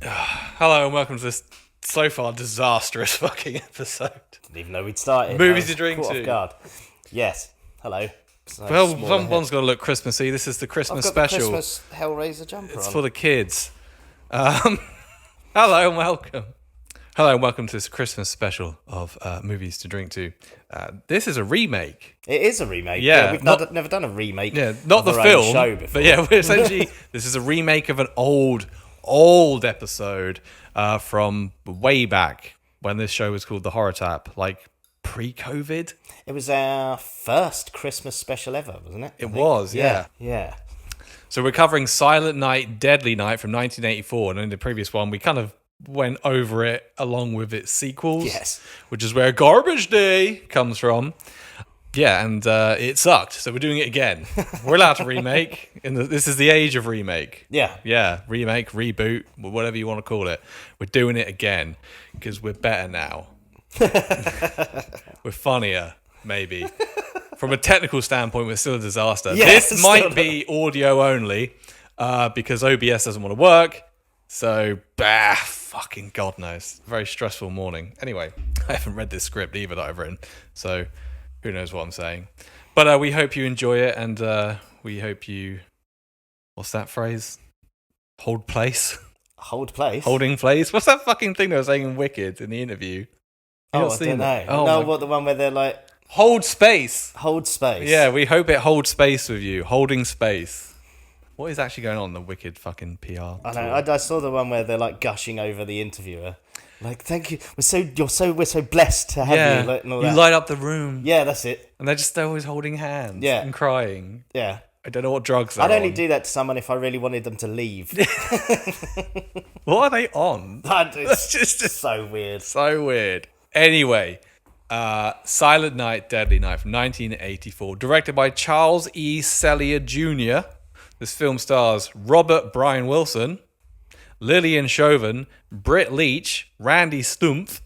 Hello and welcome to this so far disastrous fucking episode. Didn't even know we'd started. Movies to drink Caught to. off guard. Yes. Hello. Well, someone's got to look Christmassy. This is the Christmas I've got special. the Christmas Hellraiser jumper It's on. for the kids. Hello and welcome. Hello and welcome to this Christmas special of Movies to Drink To. This is a remake. It is a remake. Yeah, we've never done a remake. Yeah, not of the our own film, show before. but yeah, we're essentially this is a remake of an old episode from way back when this show was called The Horror Tap, like pre-COVID. It was our first Christmas special ever, wasn't it? It was, yeah. Yeah. So we're covering Silent Night, Deadly Night from 1984, and in the previous one we kind of went over it along with its sequels, Yes. which is where Garbage Day comes from. Yeah, and it sucked, so we're doing it again. We're allowed to remake. This is the age of remake. Yeah. Yeah, remake, reboot, whatever you want to call it. We're doing it again because we're better now. We're funnier, maybe. From a technical standpoint, we're still a disaster. Yes, This might be audio only because OBS doesn't want to work. So, fucking God knows. Very stressful morning. Anyway, I haven't read this script either that I've written. So, who knows what I'm saying. But we hope you enjoy it, and we hope you... What's that phrase? Hold place? Hold place. Holding place? What's that fucking thing they were saying in Wicked in the interview? You Oh, not I seen don't know. that? Oh no, my- what the one where they're like Hold space. hold space. Yeah, we hope it holds space with you. Holding space. What is actually going on in the Wicked fucking PR? I know. I saw the one where they're like gushing over the interviewer. Like, thank you. We're so blessed to have you. Like, and all you that. light up the room. Yeah, that's it. And they're just always holding hands Yeah. and crying. Yeah. I don't know what drugs they're I'd only on. do that to someone if I really wanted them to leave. What are they on? It's just so weird. so weird. Anyway, Silent Night, Deadly Night from 1984, directed by Charles E. Sellier Jr. This film stars Robert Brian Wilson, Lillian Chauvin, Britt Leach, Randy Stumpf,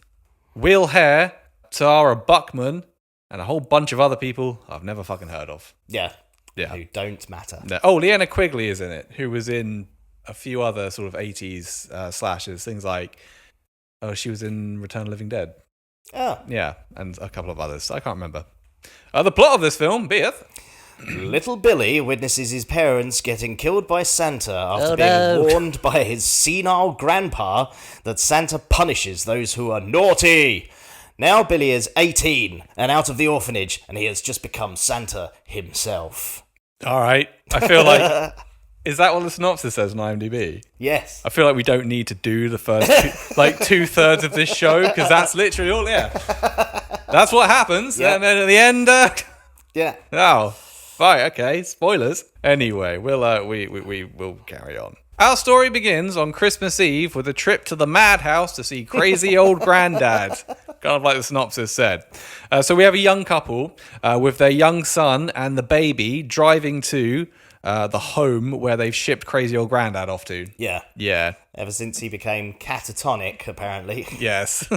Will Hare, Tara Buckman, and a whole bunch of other people I've never fucking heard of. Yeah. Yeah. Who don't matter. No. Oh, Leanna Quigley is in it, who was in a few other sort of 80s slashes, things like, she was in Return of the Living Dead. Oh. Yeah, and a couple of others. I can't remember. The plot of this film, Beeth. Little Billy witnesses his parents getting killed by Santa after no. being warned by his senile grandpa that Santa punishes those who are naughty. Now Billy is 18 and out of the orphanage, and he has just become Santa himself. All right. I feel like... Is that what the synopsis says on IMDb? Yes. I feel like we don't need to do the first two-thirds of this show, because that's literally all, yeah. That's what happens, Yeah. and then at the end... Yeah. Oh, right, okay, spoilers. Anyway, we'll carry on. Our story begins on Christmas Eve with a trip to the madhouse to see crazy old granddad, kind of like the synopsis said. So we have a young couple with their young son and the baby driving to the home where they've shipped crazy old granddad off to. Yeah. Yeah, Ever since he became catatonic, apparently. yes.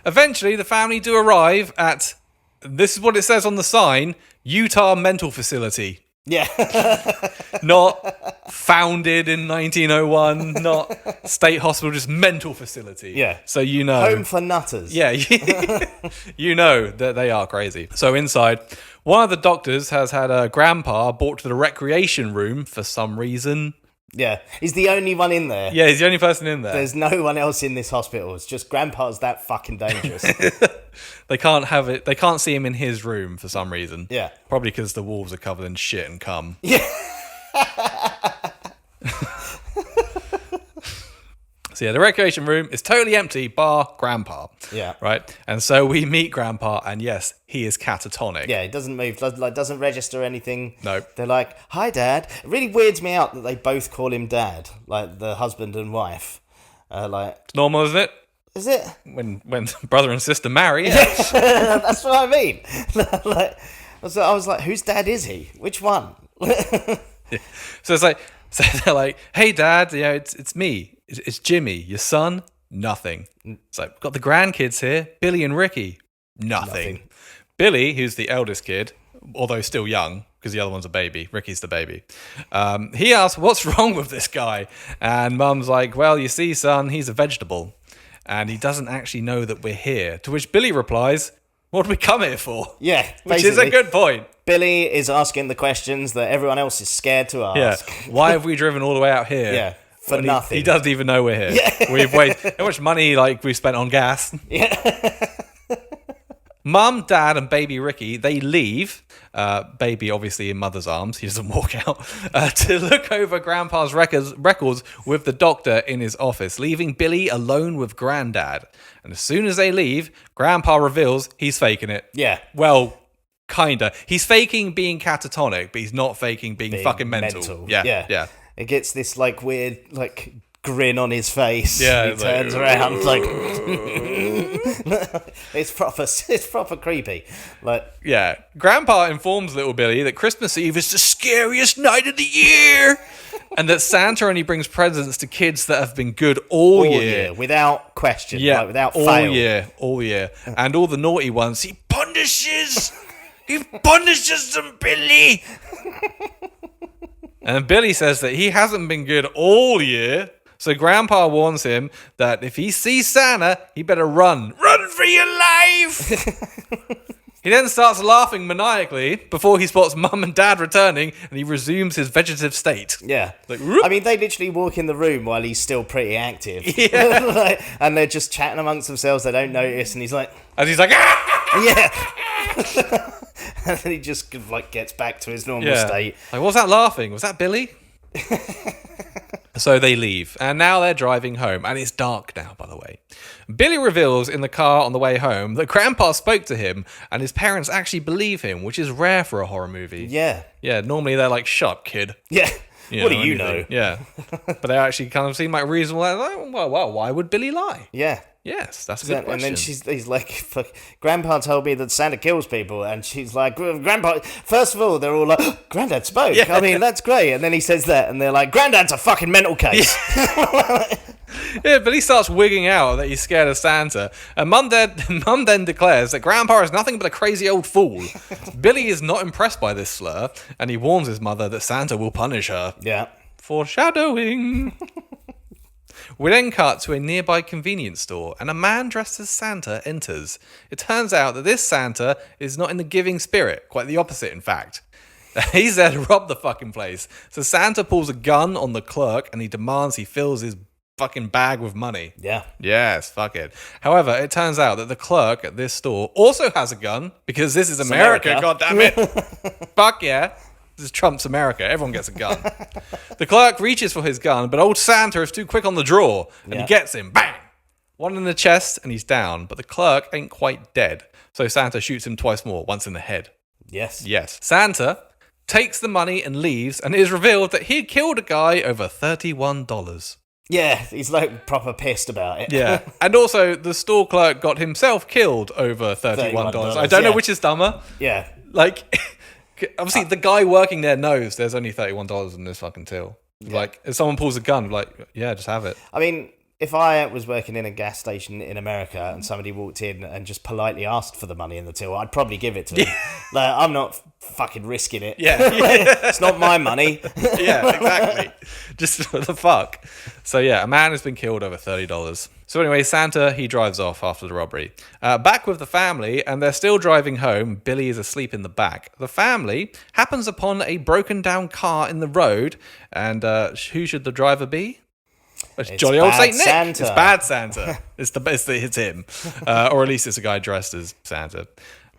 Eventually, the family do arrive at, this is what it says on the sign, Utah Mental Facility. Yeah. Not founded in 1901, not state hospital, just mental facility. Yeah. So you know. Home for nutters. Yeah, you know that they are crazy. So inside, one of the doctors has had a grandpa brought to the recreation room for some reason. Yeah. He's the only one in there. Yeah, he's the only person in there. There's no one else in this hospital. It's just grandpa's that fucking dangerous. They can't have it. They can't see him in his room for some reason. Yeah. Probably because the walls are covered in shit and cum. Yeah. So yeah, the recreation room is totally empty, bar Grandpa. Yeah. Right? And so we meet Grandpa, and yes, he is catatonic. Yeah, it doesn't move, doesn't register anything. No. They're like, hi, Dad. It really weirds me out that they both call him Dad, like the husband and wife. It's normal, isn't it? Is it? When brother and sister marry, yeah. That's what I mean. Like, I was like, whose dad is he? Which one? So it's like, so they're like, hey, Dad, yeah, it's me. It's Jimmy, your son. Nothing. It's like, we've got the grandkids here, Billy and Ricky. Nothing. Billy, who's the eldest kid, although still young, because the other one's a baby. Ricky's the baby. He asks, what's wrong with this guy? And Mum's like, well, you see, son, he's a vegetable. And he doesn't actually know that we're here. To which Billy replies, what did we come here for? Yeah, which is a good point. Billy is asking the questions that everyone else is scared to ask. Yeah. Why have we driven all the way out here? Yeah, for nothing. He doesn't even know we're here. Yeah. We've wasted how much money we've spent on gas. Yeah. Mum, Dad, and baby Ricky, they leave. Baby, obviously, in mother's arms. He doesn't walk out. To look over Grandpa's records with the doctor in his office, leaving Billy alone with Granddad. And as soon as they leave, Grandpa reveals he's faking it. Yeah. Well, kinda. He's faking being catatonic, but he's not faking being fucking mental. Yeah. It gets this weird grin on his face. Yeah, he turns around it's proper creepy. Yeah. Grandpa informs little Billy that Christmas Eve is the scariest night of the year. And that Santa only brings presents to kids that have been good all year. Without question. Yeah. Without all fail. All year. And all the naughty ones, he punishes. He punishes them, Billy. And Billy says that he hasn't been good all year. So Grandpa warns him that if he sees Santa, he better run. Run for your life! He then starts laughing maniacally before he spots Mum and Dad returning, and he resumes his vegetative state. Yeah. Whoop. I mean, they literally walk in the room while he's still pretty active. Yeah. And they're just chatting amongst themselves. They don't notice. And he's like... And he's like, ah! Yeah. And then he just gets back to his normal state. What was that laughing? Was that Billy? So they leave, and now they're driving home, and it's dark now, by the way. Billy reveals in the car on the way home that Grandpa spoke to him, and his parents actually believe him, which is rare for a horror movie. Yeah. Yeah, normally they're like, shut up, kid. Yeah. What do you know? Yeah. But they actually kind of seem like reasonable. Well, why would Billy lie? Yeah. Yes, that's a good question. And then he's like, fuck, Grandpa told me that Santa kills people. And she's like, Grandpa, first of all, they're all like, Granddad spoke. Yeah. I mean, that's great. And then he says that, and they're like, Granddad's a fucking mental case. Yeah, but he starts wigging out that he's scared of Santa. And Mum then declares that Grandpa is nothing but a crazy old fool. Billy is not impressed by this slur, and he warns his mother that Santa will punish her. Yeah. Foreshadowing. We then cut to a nearby convenience store, and a man dressed as Santa enters. It turns out that this Santa is not in the giving spirit, quite the opposite, in fact. He's there to rob the fucking place. So Santa pulls a gun on the clerk, and he demands he fills his fucking bag with money. Yeah. Yes, fuck it. However, it turns out that the clerk at this store also has a gun, because this is America. God damn it. Fuck yeah. This is Trump's America. Everyone gets a gun. The clerk reaches for his gun, but old Santa is too quick on the draw, and he gets him. Bang! One in the chest, and he's down. But the clerk ain't quite dead. So Santa shoots him twice more, once in the head. Yes. Yes. Santa takes the money and leaves, and it is revealed that he killed a guy over $31. Yeah, he's proper pissed about it. Yeah. And also, the store clerk got himself killed over $31. I don't know which is dumber. Yeah. Obviously, the guy working there knows there's only $31 in this fucking till. Yeah. If someone pulls a gun, yeah, just have it. I mean, if I was working in a gas station in America and somebody walked in and just politely asked for the money in the till, I'd probably give it to them. I'm not fucking risking it. Yeah. It's not my money. Yeah, exactly. Just for the fuck. So yeah, a man has been killed over $30. So anyway, Santa, he drives off after the robbery. Back with the family, and they're still driving home. Billy is asleep in the back. The family happens upon a broken down car in the road, and who should the driver be? It's jolly old Saint Nick. Santa. It's bad Santa. It's him. Or at least it's a guy dressed as Santa.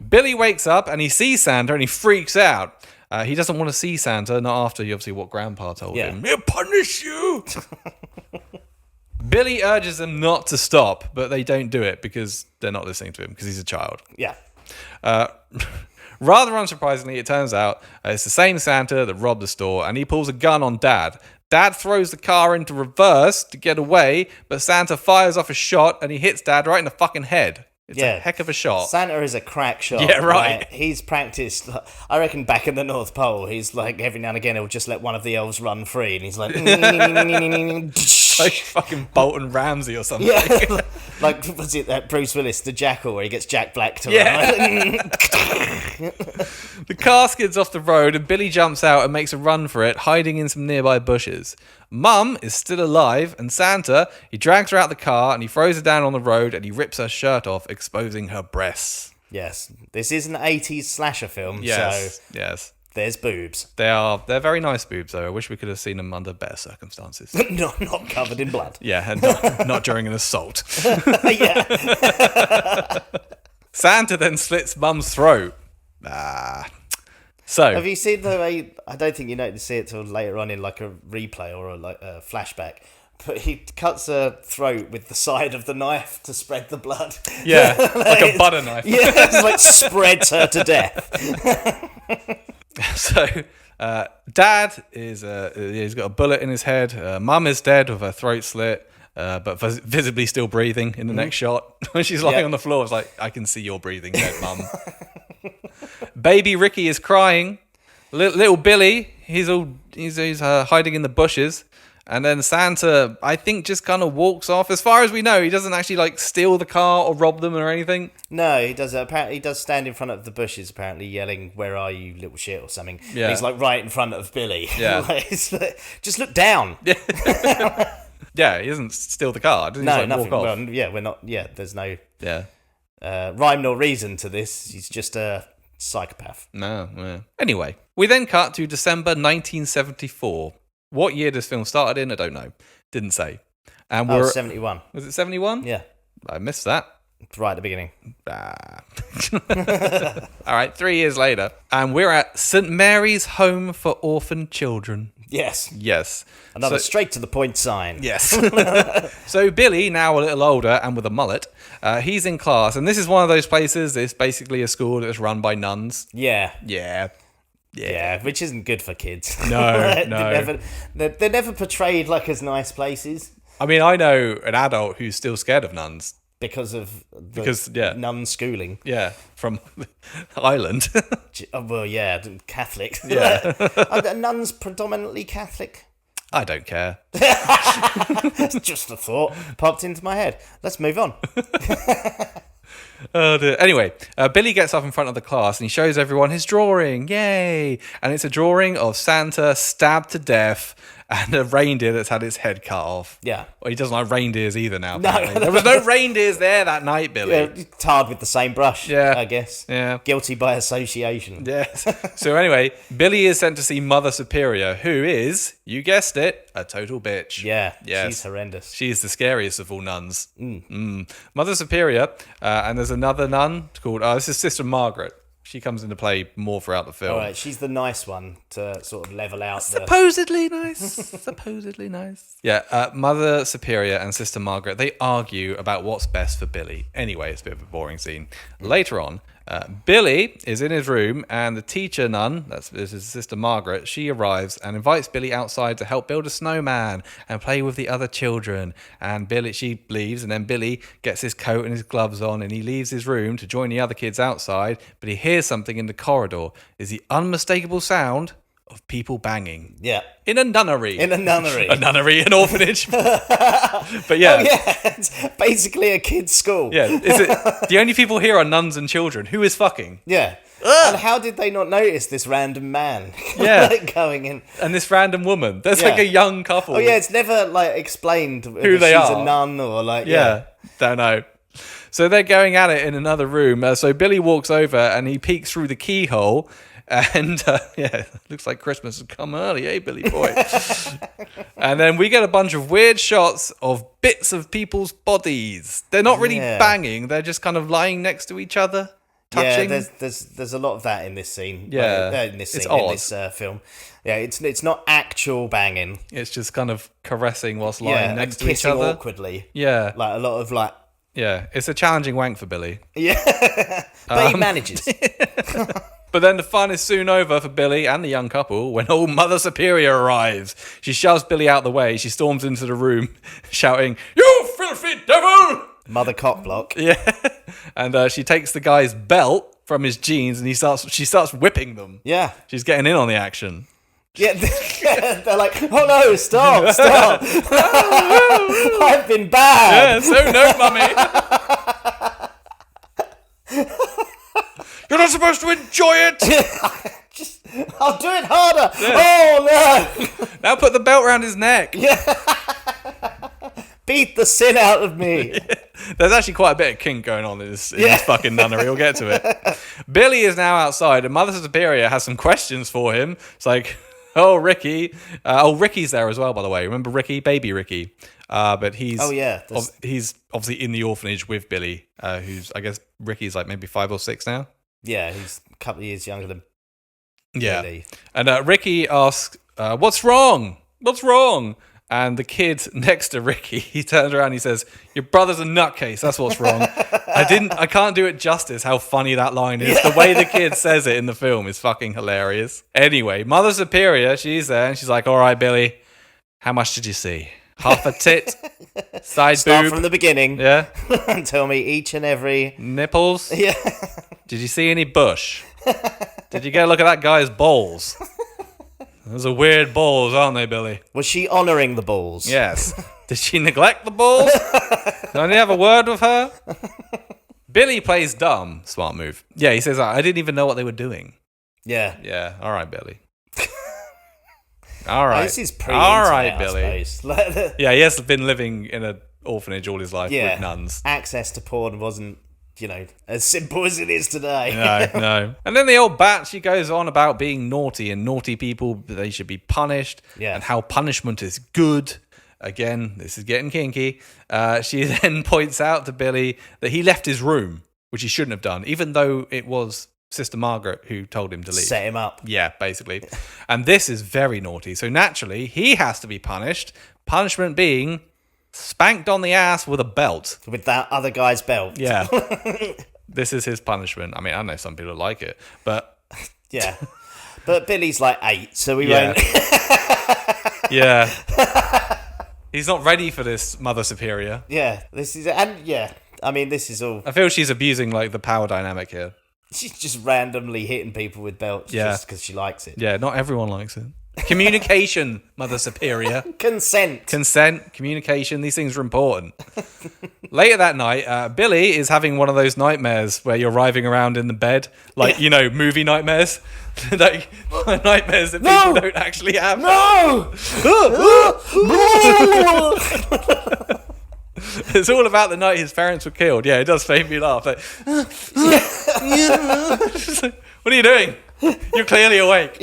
Billy wakes up and he sees Santa and he freaks out. He doesn't want to see Santa, not after obviously what Grandpa told him. He'll punish you. Billy urges them not to stop, but they don't do it because they're not listening to him because he's a child. Yeah. Rather unsurprisingly, it turns out it's the same Santa that robbed the store, and he pulls a gun on Dad. Dad throws the car into reverse to get away, but Santa fires off a shot and he hits Dad right in the fucking head. It's a heck of a shot. Santa is a crack shot. Yeah, right. He's practiced. I reckon back in the North Pole, he's every now and again he'll just let one of the elves run free, and he's like, like fucking Bolton Ramsey or something. Yeah, was it that Bruce Willis, the Jackal, where he gets Jack Black to run? back. The car skids off the road and Billy jumps out and makes a run for it, hiding in some nearby bushes. Mum is still alive, and Santa, he drags her out the car and he throws her down on the road and he rips her shirt off, exposing her breasts. Yes, this is an 80s slasher film, Yes, so yes. there's boobs. They're very nice boobs, though. I wish we could have seen them under better circumstances. Not covered in blood. Yeah, and not during an assault. Yeah. Santa then slits Mum's throat. So Have you seen the? I don't think you know to see it till later on in like a replay or a flashback. But he cuts her throat with the side of the knife to spread the blood. yeah, like a butter knife. Yeah, it's like spreads her to death. So Dad is he's got a bullet in his head. Mum is dead with her throat slit, but visibly still breathing in the next shot. When she's lying on the floor, it's like, I can see you're breathing, dead Mum. Baby Ricky is crying. Little Billy, he's hiding in the bushes. And then Santa, I think, just kind of walks off. As far as we know, he doesn't actually like steal the car or rob them or anything. No, he does. Apparently, he does stand in front of the bushes, apparently yelling, "Where are you, little shit?" or something. Yeah. And he's like right in front of Billy. Yeah. Just look down. Yeah, he doesn't steal the car. Doesn't he No, just, nothing. walk off? Well, yeah, we're not. Yeah, there's no Yeah. rhyme nor reason to this. He's just a psychopath. No. Yeah. Anyway, we then cut to December 1974. What year this film started in, I don't know. Didn't say. And we're 71. Was it 71? Yeah, I missed that. right at the beginning. All right, 3 years later, and we're at St. Mary's Home for Orphan Children. Yes, Yes. another So- straight to the point sign. Yes. So Billy, now a little older and with a mullet, he's in class, and this is one of those places. It's basically a school that's run by nuns. Yeah. Yeah. Which isn't good for kids. No, no. They're never portrayed like as nice places I mean, I know an adult who's still scared of nuns. because of nun schooling. Yeah, from Ireland. Well, yeah, Catholic. Yeah. Are nuns predominantly Catholic? I don't care. It's just a thought popped into my head. Let's move on. Oh dear. Anyway, Billy gets up in front of the class and he shows everyone his drawing. Yay! And it's a drawing of Santa stabbed to death and a reindeer that's had its head cut off. Yeah. Well, he doesn't like reindeers either now. No. Apparently. There was no reindeers there that night, Billy. Yeah, tarred with the same brush, Yeah. I guess. Yeah. Guilty by association. Yes. So anyway, Billy is sent to see Mother Superior, who is, you guessed it, a total bitch. Yeah, Yes. she's horrendous. She's the scariest of all nuns. Mother Superior, and there's another nun called, this is Sister Margaret. She comes into play more throughout the film. All right, she's the nice one to sort of level out the... Supposedly nice. Supposedly nice. Yeah, Mother Superior and Sister Margaret, they argue about what's best for Billy. Anyway, it's a bit of a boring scene. Later on, Billy is in his room and the teacher nun, this is Sister Margaret, she arrives and invites Billy outside to help build a snowman and play with the other children. And she leaves, and then Billy gets his coat and his gloves on and he leaves his room to join the other kids outside, but he hears something in the corridor. Is the unmistakable sound of people banging. Yeah. In a nunnery. In a nunnery. A nunnery, an orphanage. But yeah. Oh, yeah, it's basically a kid's school. Yeah. Is it the only people here are nuns and children? Who is fucking? Yeah. And how did they not notice this random man Yeah. going in? And this random woman. There's Yeah. like a young couple. Oh, yeah, it's never, like, explained who they she's are. a nun or, like, Yeah. Don't know. So they're going at it in another room. So Billy walks over and he peeks through the keyhole. And looks like Christmas has come early, eh, Billy boy? And then we get a bunch of weird shots of bits of people's bodies. They're not really banging; they're just kind of lying next to each other, touching. Yeah, there's a lot of that in this scene. Yeah. In this It's scene, in odd. this film. Yeah, it's not actual banging. It's just kind of caressing whilst lying Yeah, next and to each kissing other. awkwardly. Yeah, Like a lot of like. yeah. It's a challenging wank for Billy. Yeah, but he manages. But then the fun is soon over for Billy and the young couple when old Mother Superior arrives. She shoves Billy out the way. She storms into the room, shouting, "You filthy devil!" Mother cockblock. Yeah, and she takes the guy's belt from his jeans and she starts whipping them. Yeah. She's getting in on the action. Yeah, they're like, oh no, stop. I've been bad. Yeah, so no, mummy. You're not supposed to enjoy it. I'll do it harder. Yeah. Oh no! Now put the belt around his neck. Beat the sin out of me. There's actually quite a bit of kink going on in this fucking nunnery. We'll get to it. Billy is now outside, and Mother Superior has some questions for him. It's like, oh, Ricky. Ricky's there as well, by the way. Remember Ricky? Baby Ricky. But he's he's obviously in the orphanage with Billy, who's, I guess, Ricky's like maybe 5 or 6 now. Yeah, he's a couple of years younger than Billy. And Ricky asks, what's wrong? What's wrong? And the kid next to Ricky, he turns around and he says, your brother's a nutcase, that's what's wrong. I can't do it justice how funny that line is. The way the kid says it in the film is fucking hilarious. Anyway, Mother Superior, she's there and she's like, all right, Billy, how much did you see? Half a tit? Side Start boob? from the beginning. Yeah. And tell me each and every... Nipples? Yeah. Did you see any bush? Did you get a look at that guy's balls? Those are weird balls, aren't they, Billy? Was she honouring the balls? Yes. Did she neglect the balls? Did I have a word with her? Billy plays dumb. Smart move. Yeah, he says, I didn't even know what they were doing. Yeah. Yeah, all right, Billy. All right. This is all right, Billy. Yeah, he has been living in an orphanage all his life with nuns. Access to porn wasn't, as simple as it is today. No. And then the old bat, she goes on about being naughty and naughty people, they should be punished. Yeah. And how punishment is good. Again, this is getting kinky. She then points out to Billy that he left his room, which he shouldn't have done, even though it was Sister Margaret who told him to leave. Set him up. Yeah, basically. And this is very naughty. So naturally, he has to be punished. Punishment being spanked on the ass with a belt. With that other guy's belt. Yeah. This is his punishment. I mean, I know some people like it, but... Yeah. But Billy's like 8, so we won't... Yeah. He's not ready for this, Mother Superior. Yeah. This is... And, yeah. I mean, this is all... I feel she's abusing, the power dynamic here. She's just randomly hitting people with belts just because she likes it. Yeah, not everyone likes it. Communication, Mother Superior. Consent, communication. These things are important. Later that night, Billy is having one of those nightmares where you're writhing around in the bed, movie nightmares. Nightmares that people don't actually have. No! It's all about the night his parents were killed. Yeah, it does make me laugh. What are you doing? You're clearly awake.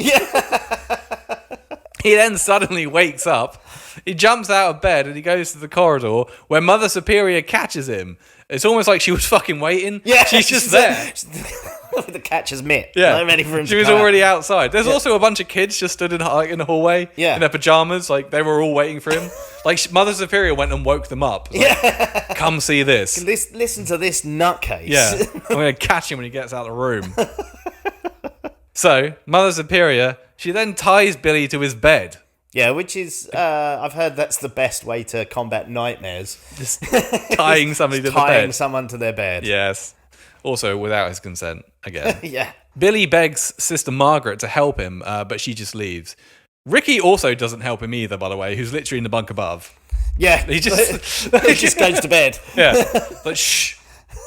He then suddenly wakes up. He jumps out of bed and he goes to the corridor where Mother Superior catches him. It's almost like she was fucking waiting. Yeah, she's just there. The catcher's mitt. Yeah, ready for him. She was already outside. There's also a bunch of kids just stood in the hallway. Yeah. In their pajamas, they were all waiting for him. Mother Superior went and woke them up. Come see this. Listen to this nutcase. Yeah, I'm gonna catch him when he gets out of the room. So Mother Superior, she then ties Billy to his bed. Yeah, which is, I've heard that's the best way to combat nightmares. Just tying somebody to the bed. Tying someone to their bed. Yes. Also, without his consent, again. Yeah. Billy begs Sister Margaret to help him, but she just leaves. Ricky also doesn't help him either, by the way, who's literally in the bunk above. Yeah. He just goes to bed. Yeah. Shh.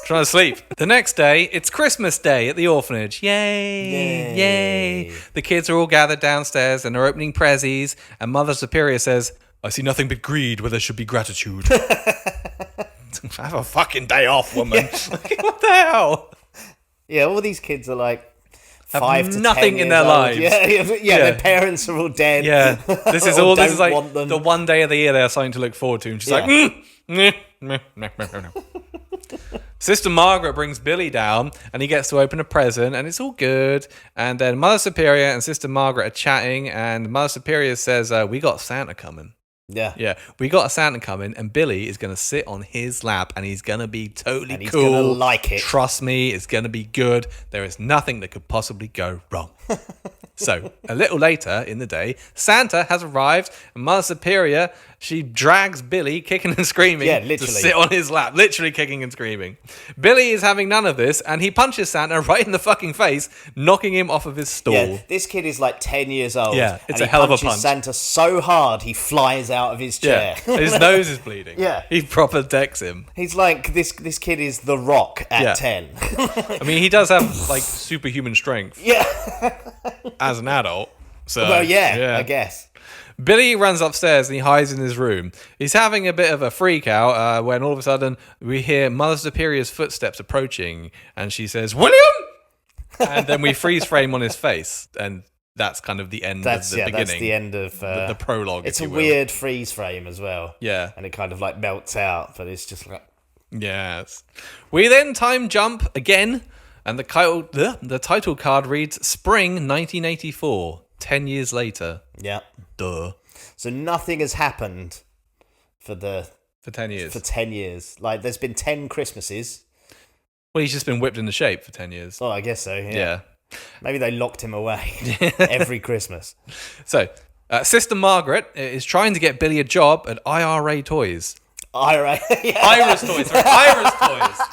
Trying to sleep. The next day, it's Christmas Day at the orphanage. Yay! The kids are all gathered downstairs and are opening prezzies, and Mother Superior says, I see nothing but greed where there should be gratitude. Have a fucking day off, woman. What the hell? Yeah, all these kids are have 5 to nothing 10 in their old. lives. Yeah, their parents are all dead. Yeah. This is the one day of the year they have something to look forward to. And she's Sister Margaret brings Billy down and he gets to open a present and it's all good. And then Mother Superior and Sister Margaret are chatting and Mother Superior says, we got Santa coming. Yeah. We got a Santa coming and Billy is going to sit on his lap and he's going to be totally and he's cool. going to like it. Trust me, it's going to be good. There is nothing that could possibly go wrong. So, a little later in the day, Santa has arrived, and Mother Superior, she drags Billy, kicking and screaming, Yeah, to literally. sit on his lap, literally kicking and screaming. Billy is having none of this, and he punches Santa right in the fucking face, knocking him off of his stool. Yeah, this kid is like 10 years old. Yeah, it's and a he hell of a punches punch. Santa so hard he flies out of his chair. Yeah, his nose is bleeding. Yeah. He proper decks him. He's like, this kid is The Rock at Yeah. 10. I mean, he does have, like, superhuman strength Yeah. as an adult. So, Well, yeah, I guess. Billy runs upstairs and he hides in his room. He's having a bit of a freak out when all of a sudden we hear Mother Superior's footsteps approaching, and she says, "William!" And then we freeze frame on his face, and that's kind of the end of the beginning. That's the end of the prologue. It's if a you will. weird freeze frame as well. Yeah. And it kind of like melts out, but it's just like... Yes. We then time jump again, and the title card reads Spring 1984, 10 years later. Yeah. Duh. So nothing has happened for 10 years. For 10 years. Like, there's been 10 Christmases. Well, he's just been whipped into shape for 10 years. Oh, I guess so, yeah. Yeah. Maybe they locked him away every Christmas. So, Sister Margaret is trying to get Billy a job at IRA Toys. IRA. Yeah. Iris Toys. Sorry, Iris Toys.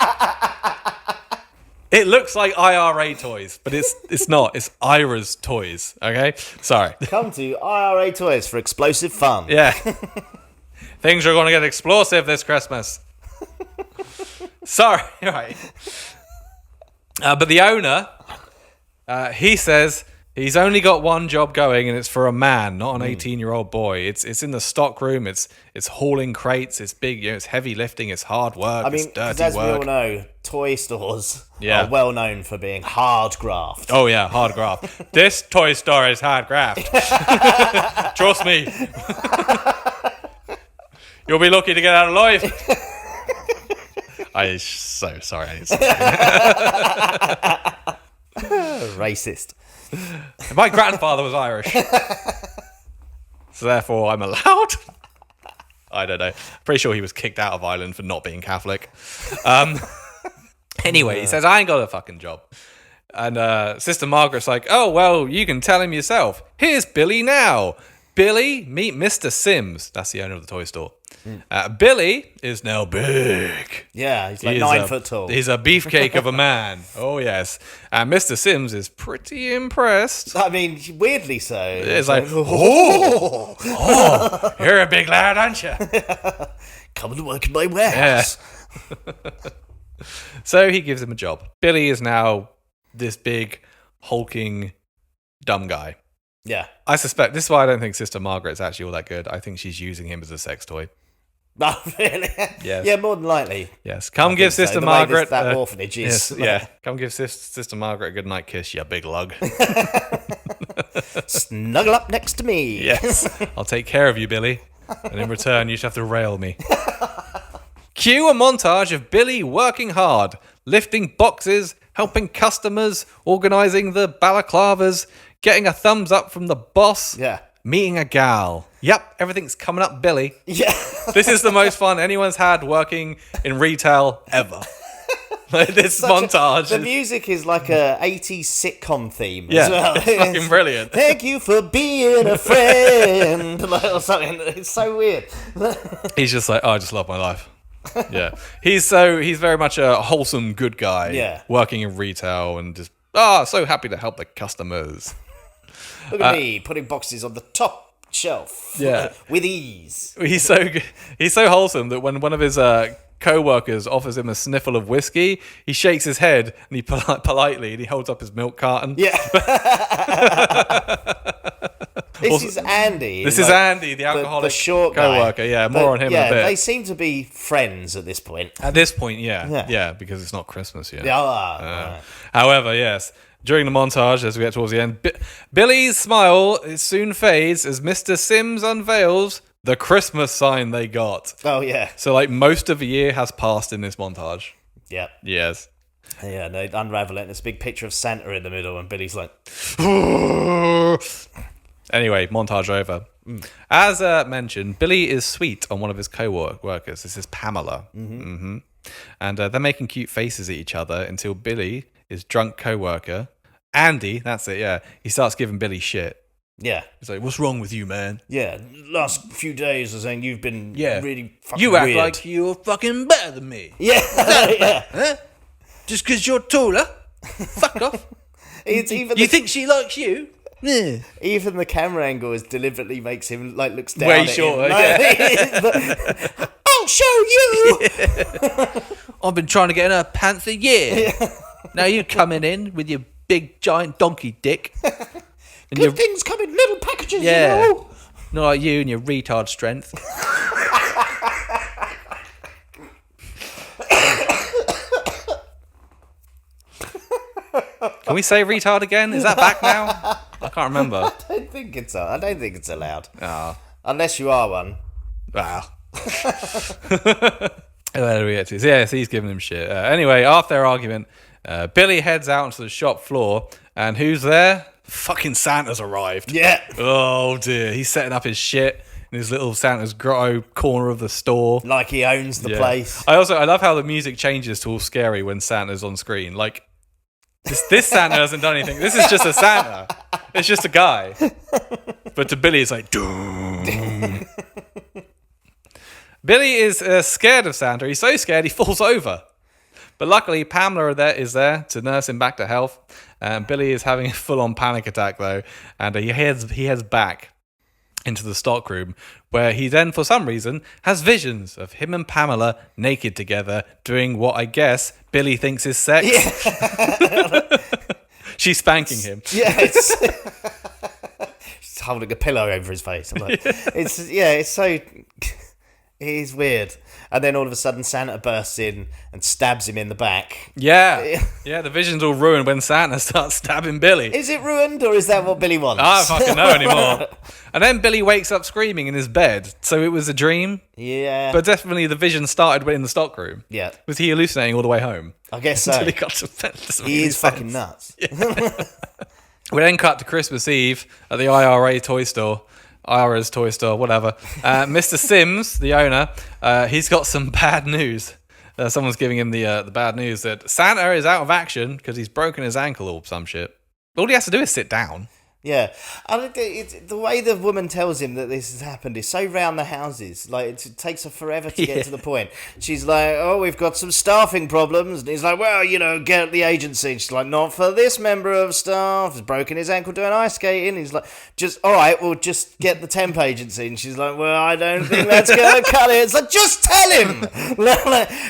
It looks like IRA Toys, but it's not. It's Ira's Toys. Okay? Sorry. Come to IRA Toys for explosive fun. Yeah. Things are going to get explosive this Christmas. Sorry. Right. But the owner, he says he's only got one job going, and it's for a man, not an 18-year-old boy. It's in the stock room. It's hauling crates. It's big. It's heavy lifting. It's hard work. I mean, it's 'cause dirty as we all work. know, toy stores Yeah. are well known for being hard graft. Oh yeah, hard graft. This toy store is hard graft. Trust me. You'll be lucky to get out alive. I'm so sorry. I didn't say that. Racist. My grandfather was Irish, so therefore I'm allowed. I don't know. Pretty sure he was kicked out of Ireland for not being Catholic. Anyway, he says, I ain't got a fucking job. And Sister Margaret's like, oh, well, you can tell him yourself. Here's Billy now. Billy, meet Mr. Sims. That's the owner of the toy store. Billy is now big. Yeah, he's like He is 9 foot tall. He's a beefcake of a man. Oh, yes. And Mr. Sims is pretty impressed. I mean, weirdly so. It's like, oh, you're a big lad, aren't you? Come and work in my warehouse. So he gives him a job. Billy is now this big, hulking, dumb guy. Yeah. I suspect, this is why I don't think Sister Margaret's actually all that good. I think she's using him as a sex toy. Oh, really? Yes. Yeah, more than likely. Yes. Come give So Sister the way Margaret... that orphanage is. Yes, yeah. Come give Sister Margaret a good night kiss, you big lug. Snuggle up next to me. Yes. I'll take care of you, Billy. And in return, you just have to rail me. Cue a montage of Billy working hard, lifting boxes, helping customers, organising the balaclavas, getting a thumbs up from the boss, Yeah. meeting a gal. Yep, everything's coming up Billy. Yeah. This is the most fun anyone's had working in retail ever. This montage. The music is like a 80s sitcom theme Yeah, as well. it's fucking brilliant. Thank you for being a friend. Like, or something. It's so weird. He's just like, oh, I just love my life. Yeah. He's very much a wholesome good guy. Yeah. Working in retail and just, so happy to help the customers. Look at me putting boxes on the top shelf. Yeah. With ease. He's so wholesome that when one of his co-workers offers him a sniffle of whiskey, he shakes his head and he politely and he holds up his milk carton. Yeah. This is Andy. This is Andy, the alcoholic the short guy. co-worker. Yeah, more on him in a bit. They seem to be friends at this point. At this point, yeah. Yeah. Yeah, because it's not Christmas yet. Yeah. However, yes, during the montage, as we get towards the end, Billy's smile soon fades as Mr. Sims unveils the Christmas sign they got. Oh, yeah. So, like, most of the year has passed in this montage. Yeah. Yes. Yeah, they unravel it, and there's a big picture of Santa in the middle, and Billy's like... Anyway, montage over. As mentioned, Billy is sweet on one of his co-workers. This is Pamela. And they're making cute faces at each other until Billy, his drunk co-worker, Andy, that's it, yeah. He starts giving Billy shit. Yeah. He's like, what's wrong with you, man? Yeah. Last few days are saying you've been really fucking You act weird. like you're fucking better than me. Yeah. Yeah. Huh? Just because you're taller? Fuck off. It's even You think she likes you? Yeah. even the camera angle is deliberately makes him like looks down Way at shorter, him. Like, I'll show you. I've been trying to get in her pants a year. Now you're coming in with your big giant donkey dick. And Good things come in little packages, yeah. you know. Not like you and your retard strength. Can we say retard again? Is that back now? I can't remember. I don't think it's allowed. Oh. Unless you are one. Wow. Where do we get to? Yeah, so he's giving him shit. Anyway, after their argument, Billy heads out onto the shop floor, and who's there? Fucking Santa's arrived. Yeah. Oh dear, he's setting up his shit in his little Santa's grotto corner of the store. Like he owns the place. I love how the music changes to all scary when Santa's on screen. Like this Santa hasn't done anything. This is just a Santa. It's just a guy. But to Billy, it's like doom. Billy is scared of Santa. He's so scared he falls over. But luckily, Pamela is there to nurse him back to health. Billy is having a full-on panic attack, though. And he heads back into the stockroom, where he then, for some reason, has visions of him and Pamela naked together, doing what I guess Billy thinks is sex. Yeah. She's spanking him. Yeah, it's just holding a pillow over his face. I'm like, it's so he's weird. And then all of a sudden Santa bursts in and stabs him in the back. Yeah. Yeah, the vision's all ruined when Santa starts stabbing Billy. Is it ruined, or is that what Billy wants? I don't fucking know anymore. And then Billy wakes up screaming in his bed. So it was a dream. Yeah. But definitely the vision started in the stockroom. Yeah. Was he hallucinating all the way home? I guess so. Until he got to bed. He is fucking nuts. We then cut to Christmas Eve at the IRA's toy store, whatever. Mr. Sims, the owner, he's got some bad news. Someone's giving him the bad news that Santa is out of action because he's broken his ankle or some shit. All he has to do is sit down. Yeah, the way the woman tells him that this has happened is so round the houses. Like, it takes her forever to get to the point. She's like, "Oh, we've got some staffing problems," and he's like, "Well, get the agency." And she's like, "Not for this member of staff. He's broken his ankle doing ice skating." He's like, all right, we'll just get the temp agency." And she's like, "Well, I don't think that's gonna cut it." It's like, just tell him.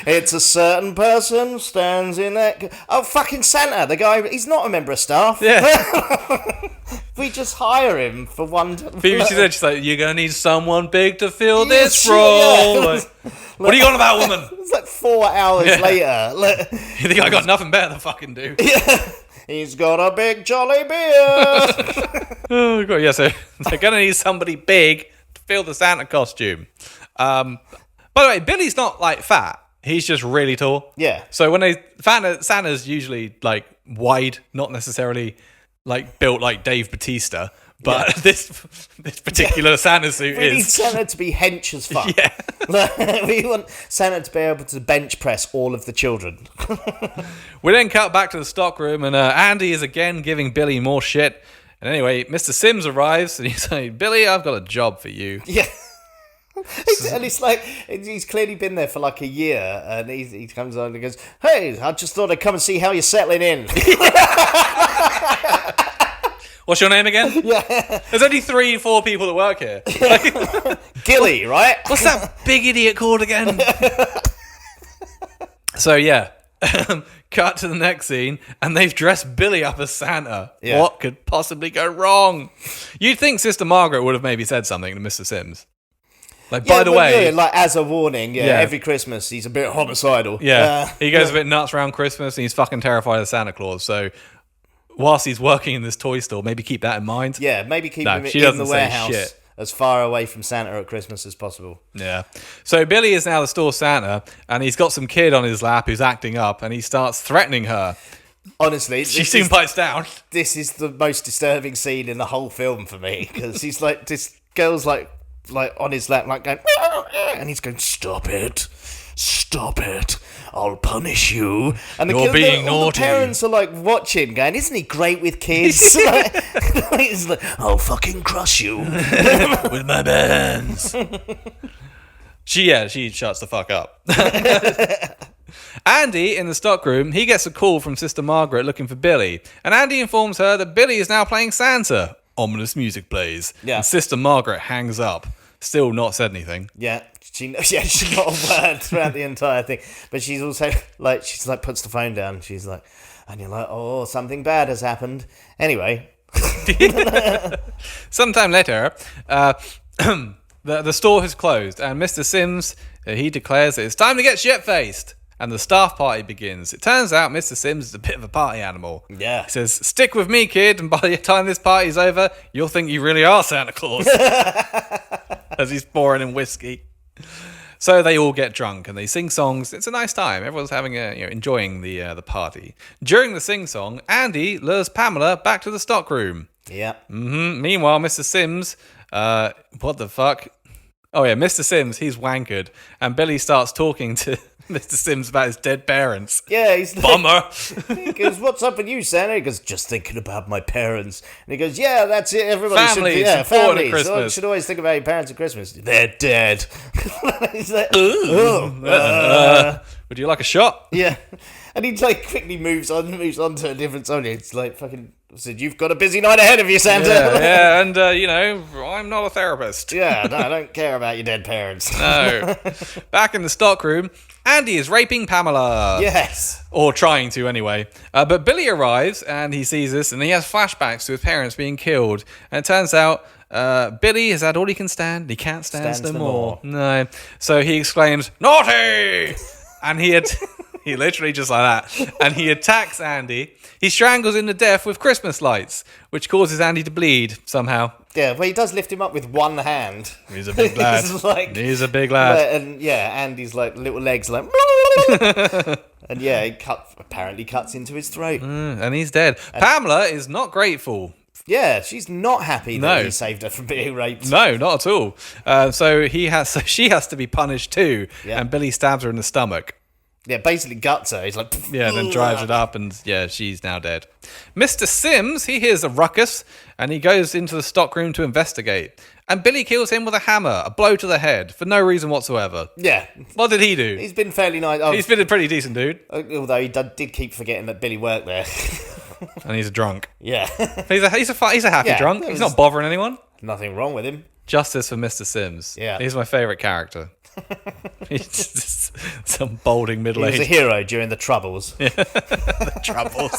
It's a certain person stands in that. Oh, fucking Santa, the guy. He's not a member of staff. Yeah. We just hire him for one. She said, she's like, "You're gonna need someone big to fill this role." Yeah. Like, what are you on about, woman? It's like 4 hours later. You think I got nothing better to fucking do? Yeah. He's got a big jolly beard. Oh god, yeah. So they're gonna need somebody big to fill the Santa costume. By the way, Billy's not like fat. He's just really tall. Yeah. So when Santa's usually like wide, not necessarily like built like Dave Bautista, but this particular Santa suit We need is. Santa to be hench as fuck. Yeah. We want Santa to be able to bench press all of the children. We then cut back to the stockroom, and Andy is again giving Billy more shit. And anyway, Mr. Sims arrives, and he's like, "Billy, I've got a job for you." Yeah. And it's like, he's clearly been there for like a year, and he comes on and goes, "Hey, I just thought I'd come and see how you're settling in." What's your name again? Yeah. There's only 3-4 people that work here. Gilly, right? What's that big idiot called again? So yeah, cut to the next scene, and they've dressed Billy up as Santa. Yeah. What could possibly go wrong? You'd think Sister Margaret would have maybe said something to Mr. Sims. Like, by the way... Yeah, like, as a warning, every Christmas he's a bit homicidal. Yeah, he goes a bit nuts around Christmas, and he's fucking terrified of Santa Claus, so... Whilst he's working in this toy store, maybe keep that in mind. Yeah, maybe keep him she in doesn't the say warehouse shit. as far away from Santa at Christmas as possible. Yeah. So Billy is now the store Santa, and he's got some kid on his lap who's acting up, and he starts threatening her. Honestly, She soon bites down. This is the most disturbing scene in the whole film for me, because he's like, this girl's like like on his lap, like going, and he's going, stop it, I'll punish you. And You're being all naughty. the parents are like watching, going, isn't he great with kids? He's like, I'll fucking crush you with my hands. She shuts the fuck up. Andy, in the stockroom, he gets a call from Sister Margaret looking for Billy, and Andy informs her that Billy is now playing Santa. Ominous music plays. Yeah. And Sister Margaret hangs up. Still not said anything. She's not a word throughout the entire thing. But she's also she's puts the phone down. She's like, and you're like, oh, something bad has happened. Anyway. Sometime later, the store has closed, and Mr. Sims, he declares that it's time to get shit-faced. And the staff party begins. It turns out Mr. Sims is a bit of a party animal. Yeah. He says, stick with me, kid, and by the time this party's over, you'll think you really are Santa Claus. As he's pouring in whiskey. So they all get drunk and they sing songs. It's a nice time. Everyone's having enjoying the party. During the sing-song, Andy lures Pamela back to the stockroom. Yeah. Meanwhile, Mr. Sims, what the fuck? Oh yeah, Mr. Sims, he's wankered. And Billy starts talking to Mr. Sims about his dead parents. Yeah, he's like, Bummer. He goes, what's up with you, Santa? He goes, just thinking about my parents. And he goes, yeah, that's it. Everybody Families, should, important at families. Christmas. You should always think about your parents at Christmas. They're dead. He's like, Would you like a shot? yeah. And he quickly moves on to a different song. It's like fucking said, you've got a busy night ahead of you, Santa. Yeah, and I'm not a therapist. Yeah, no, I don't care about your dead parents. No. Back in the stockroom, Andy is raping Pamela. Yes. Or trying to, anyway. But Billy arrives, and he sees this, and he has flashbacks to his parents being killed. And it turns out Billy has had all he can stand. He can't stand no more. No. So he exclaims, naughty! And he literally just like that. And he attacks Andy. He strangles him to death with Christmas lights, which causes Andy to bleed somehow. Yeah, well, he does lift him up with one hand. He's a big lad. He's a big lad. And Andy's little legs and he apparently cuts into his throat. And he's dead. Pamela is not grateful. Yeah, she's not happy that he saved her from being raped. No, not at all. So she has to be punished too. Yeah. And Billy stabs her in the stomach. Yeah, basically guts her. He's like... Yeah, and then drives it up, and she's now dead. Mr. Sims, he hears a ruckus, and he goes into the stockroom to investigate. And Billy kills him with a hammer, a blow to the head, for no reason whatsoever. Yeah. What did he do? He's been fairly nice. He's been a pretty decent dude. Although he did keep forgetting that Billy worked there. And he's a drunk. Yeah. He's a happy drunk. He's not bothering anyone. Nothing wrong with him. Justice for Mr. Sims. Yeah. He's my favourite character. He's just some balding middle-aged... He was a hero during the Troubles. The Troubles.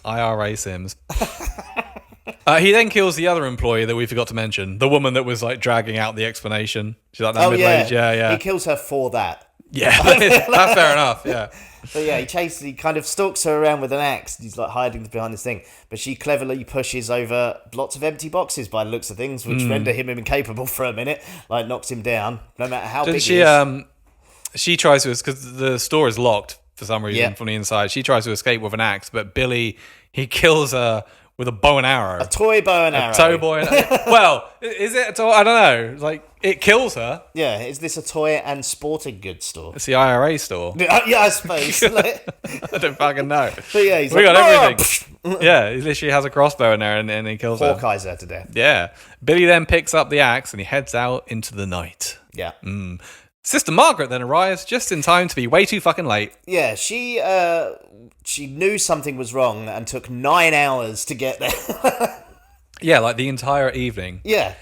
IRA Sims. He then kills the other employee that we forgot to mention. The woman that was dragging out the explanation. She's like that middle-aged. Yeah. He kills her for that. Yeah, that's fair enough, yeah. So he kind of stalks her around with an axe. He's hiding behind this thing. But she cleverly pushes over lots of empty boxes by the looks of things, which render him incapable for a minute. knocks him down, no matter how big he is. She tries to, because the store is locked for some reason from the inside. She tries to escape with an axe, but Billy, he kills her with a bow and arrow. A toy bow and arrow. A toy bow and arrow. Well, is it a toy? I don't know. It kills her. Yeah, is this a toy and sporting goods store? It's the IRA store. Yeah, I suppose. I don't fucking know. But yeah, we got everything. Yeah, he literally has a crossbow in there and he kills her. Hawkeye's her to death. Yeah. Billy then picks up the axe and he heads out into the night. Yeah. Sister Margaret then arrives just in time to be way too fucking late. Yeah, she knew something was wrong and took 9 hours to get there. Yeah, the entire evening. Yeah.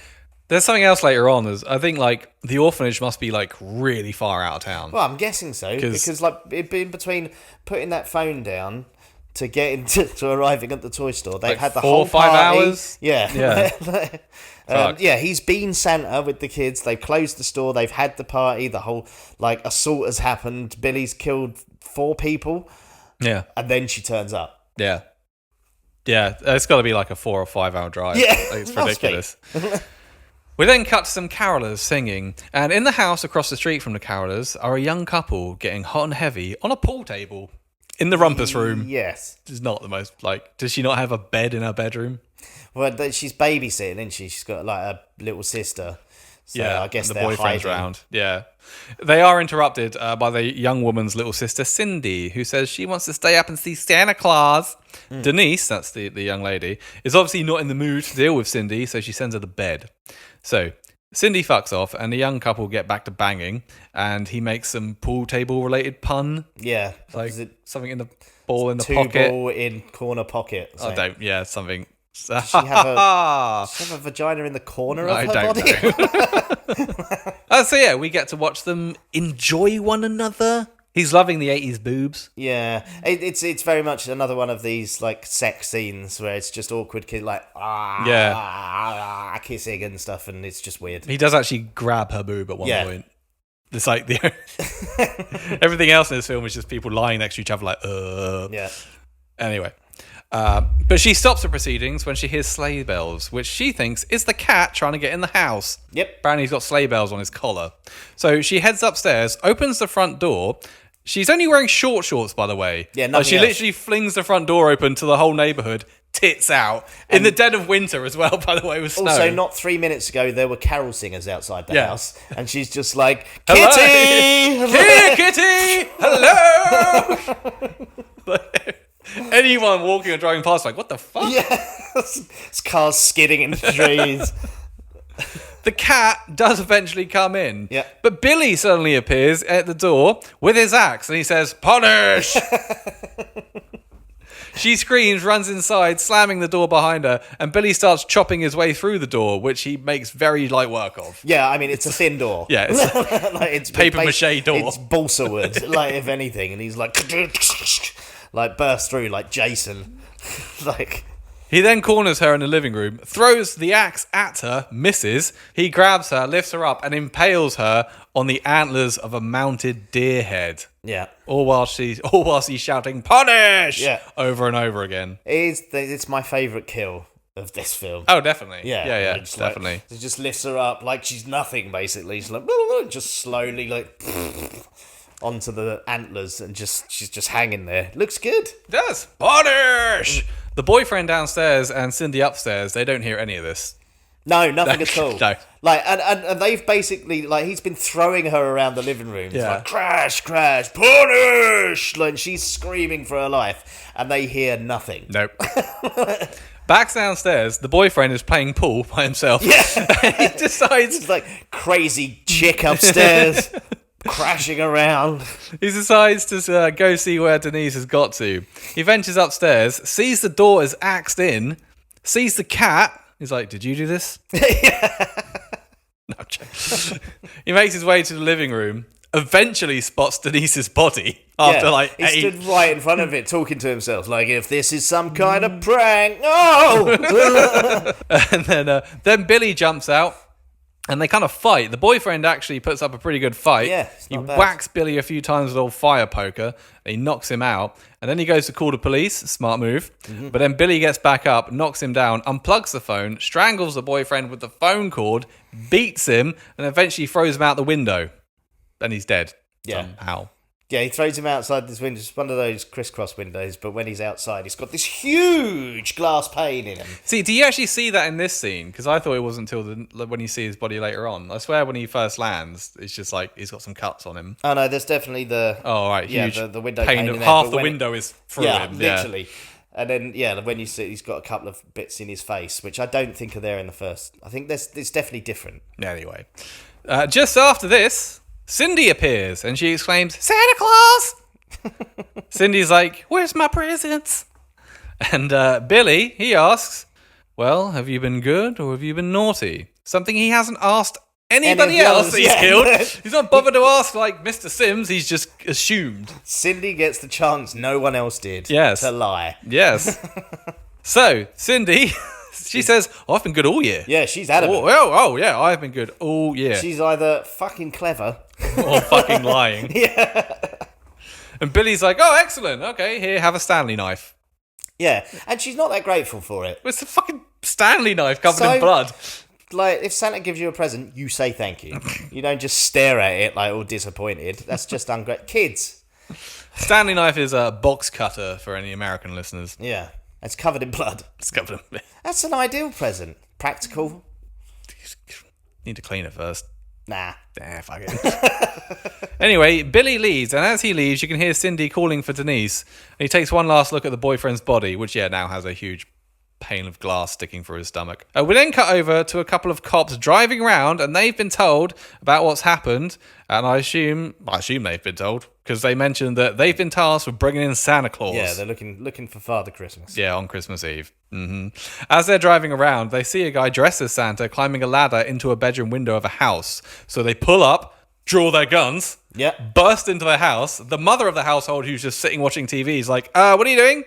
There's something else later on. I think the orphanage must be really far out of town. Well, I'm guessing so because it'd been between putting that phone down to getting to arriving at the toy store. They've had the 4 whole or 5 party. hours. Yeah. He's been Santa with the kids. They've closed the store. They've had the party. The whole assault has happened. Billy's killed 4 people. Yeah. And then she turns up. Yeah. Yeah. It's got to be a 4 or 5 hour drive. Yeah. It's ridiculous. We then cut to some carolers singing, and in the house across the street from the carolers are a young couple getting hot and heavy on a pool table in the rumpus room. Yes. Which is not the most, does she not have a bed in her bedroom? Well, she's babysitting, isn't she? She's got like a little sister. So I guess the they're boyfriend's hiding. round. Yeah. They are interrupted by the young woman's little sister, Cindy, who says she wants to stay up and see Santa Claus. Denise, that's the young lady, is obviously not in the mood to deal with Cindy, so she sends her to bed. So Cindy fucks off, and the young couple get back to banging, and he makes some pool table related pun. Yeah. Like Is it something in the ball in the two pocket. ball in corner pocket? I don't, yeah, something. Does she have a vagina in the corner of I her don't body? know. So yeah, we get to watch them enjoy one another. He's loving the 80s boobs. Yeah, it's very much another one of these like sex scenes where it's just awkward kid like kissing and stuff, and it's just weird. He does actually grab her boob at one Yeah. point. It's like everything else in this film is just people lying next to each other like Yeah. Anyway. But she stops the proceedings when she hears sleigh bells, which she thinks is the cat trying to get in the house. Yep. Apparently he's got sleigh bells on his collar. So she heads upstairs, opens the front door. She's only wearing short shorts, by the way. Yeah, Like, nothing she else. literally flings the front door open to the whole neighbourhood, tits out. In the dead of winter as well, by the way, with snow. Also, not 3 minutes ago, there were carol singers outside the Yeah. house, and she's just like, Hello? Kitty! Here, Kitty! Hello! Anyone walking or driving past, like, what the fuck? Yeah, it's cars skidding in the trees. The cat does eventually come in. Yeah. But Billy suddenly appears at the door with his axe and he says, "Punish!" She screams, runs inside, slamming the door behind her, and Billy starts chopping his way through the door, which he makes very light work of. Yeah, I mean, it's a thin door. Yeah, it's Like, it's papier-mâché door. It's balsa wood, like, if anything, and he's like, like, bursts through like Jason. Like, He then corners her in the living room, throws the axe at her, misses. He grabs her, lifts her up, and impales her on the antlers of a mounted deer head. yeah. All whilst he's shouting "Punish!" Yeah. over and over again. It's my favourite kill of this film. Oh, definitely. Yeah, yeah, it's like- definitely. it just lifts her up like she's nothing, basically. She's like, just slowly, like, onto the antlers, and she's just hanging there. Looks good. It does. Punish! The boyfriend downstairs and Cindy upstairs, they don't hear any of this. No, nothing at all. No. Like, and they've basically, like, he's been throwing her around the living room. It's Yeah. like, crash, crash, punish! Like, she's screaming for her life, and they hear nothing. Nope. Back downstairs, the boyfriend is playing pool by himself. Yeah. He decides It's like crazy chick upstairs, crashing around. He decides to go see where Denise has got to. He ventures upstairs, sees the door is axed in, sees the cat. He's like, "Did you do this?" No, I'm joking. He makes his way to the living room, eventually spots Denise's body after like he 8. stood right in front of it, talking to himself, like, if this is some kind of prank, no! And then Billy jumps out. And they kind of fight. The boyfriend actually puts up a pretty good fight. Yeah, it's he not bad. whacks Billy a few times with an old fire poker. He knocks him out. And then he goes to call the police. Smart move. Mm-hmm. But then Billy gets back up, knocks him down, unplugs the phone, strangles the boyfriend with the phone cord, beats him, and eventually throws him out the window. Then he's dead. Yeah. Somehow. Yeah, he throws him outside this window. It's one of those crisscross windows, but when he's outside, he's got this huge glass pane in him. See, do you actually see that in this scene? Because I thought it wasn't until when you see his body later on. I swear when he first lands, it's just like he's got some cuts on him. Oh, no, there's definitely the... Oh, right. Yeah, Huge the window pane pane of in there, half but the when window is through Yeah, him. literally. And then, yeah, when you see he's got a couple of bits in his face, which I don't think are there in the first. I think it's definitely different. Anyway, just after this, Cindy appears and she exclaims, "Santa Claus!" Cindy's like, "Where's my presents?" And Billy, he asks, "Well, have you been good or have you been naughty?" Something he hasn't asked anybody Any of the else others, he's yeah. killed. He's not bothered to ask like Mr. Sims, he's just assumed. Cindy gets the chance no one else did Yes. to lie. Yes. So, Cindy, she says, "I've been good all year." Yeah, she's adamant. Oh, yeah, I've been good all year. She's either fucking clever. Or fucking lying. And Billy's like, "Oh, excellent. Okay, here, have a Stanley knife." Yeah, and she's not that grateful for it. It's a fucking Stanley knife covered So- in blood. Like, if Santa gives you a present, you say thank you. You don't just stare at it like all disappointed. That's just ungrateful. Kids. Stanley knife is a box cutter for any American listeners. Yeah. It's covered in blood. It's covered in... That's an ideal present. Practical. Need to clean it first. Nah. Fuck it. Anyway, Billy leaves, and as he leaves, you can hear Cindy calling for Denise. And he takes one last look at the boyfriend's body, which, now has a huge pane of glass sticking through his stomach. We then cut over to a couple of cops driving around, and they've been told about what's happened. And I assume they've been told, because they mentioned that they've been tasked with bringing in Santa Claus. Yeah, they're looking for Father Christmas. Yeah, on Christmas Eve. As they're driving around, they see a guy dressed as Santa climbing a ladder into a bedroom window of a house. So they pull up, draw their guns, burst into the house. The mother of the household, who's just sitting watching TV, is like, what are you doing?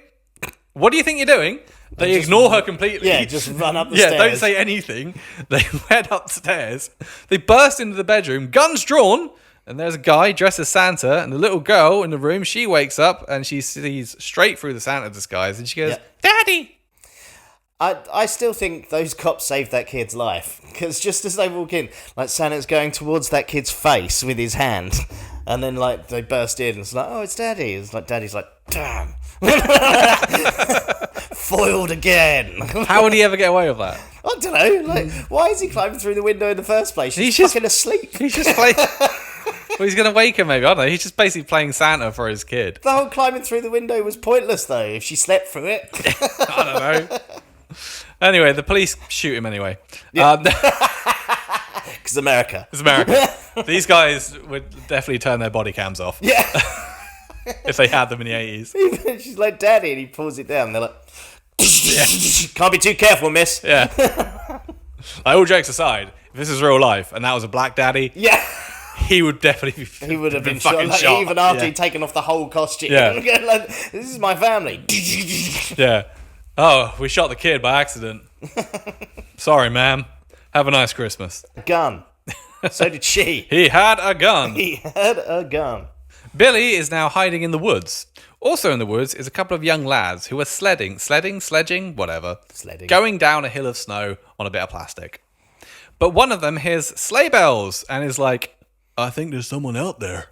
What do you think you're doing? They ignore her completely. Yeah, just run up the stairs. Don't say anything. They head upstairs. They burst into the bedroom, guns drawn, and there's a guy dressed as Santa, and the little girl in the room, she wakes up, and she sees straight through the Santa disguise, and she goes, Daddy! I still think those cops saved that kid's life, because just as they walk in, like, Santa's going towards that kid's face with his hand, and then, like, they burst in, and it's like, oh, it's Daddy. It's like, Daddy's like, damn. Foiled again. How would he ever get away with that? I don't know. Like, why is he climbing through the window in the first place? He's just fucking asleep. He's just playing... Well, he's going to wake him, maybe. I don't know. He's just basically playing Santa for his kid. The whole climbing through the window was pointless, though, if she slept through it. I don't know. Anyway, the police shoot him anyway. Because America. It's America. These guys would definitely turn their body cams off. Yeah. If they had them in the 80s. She's like, Daddy, and he pulls it down. They're like, can't be too careful, miss. Yeah. Like, all jokes aside, if this is real life and that was a black daddy, he would definitely be He would have been fucking shot. shot. Even after he'd taken off the whole costume. Yeah. Like, this is my family. Yeah. Oh, we shot the kid by accident. Sorry, ma'am. Have a nice Christmas. Gun. So did she. He had a gun. He had a gun. Billy is now hiding in the woods. Also in the woods is a couple of young lads who are sledging, whatever. Sledding. Going down a hill of snow on a bit of plastic. But one of them hears sleigh bells and is like, I think there's someone out there.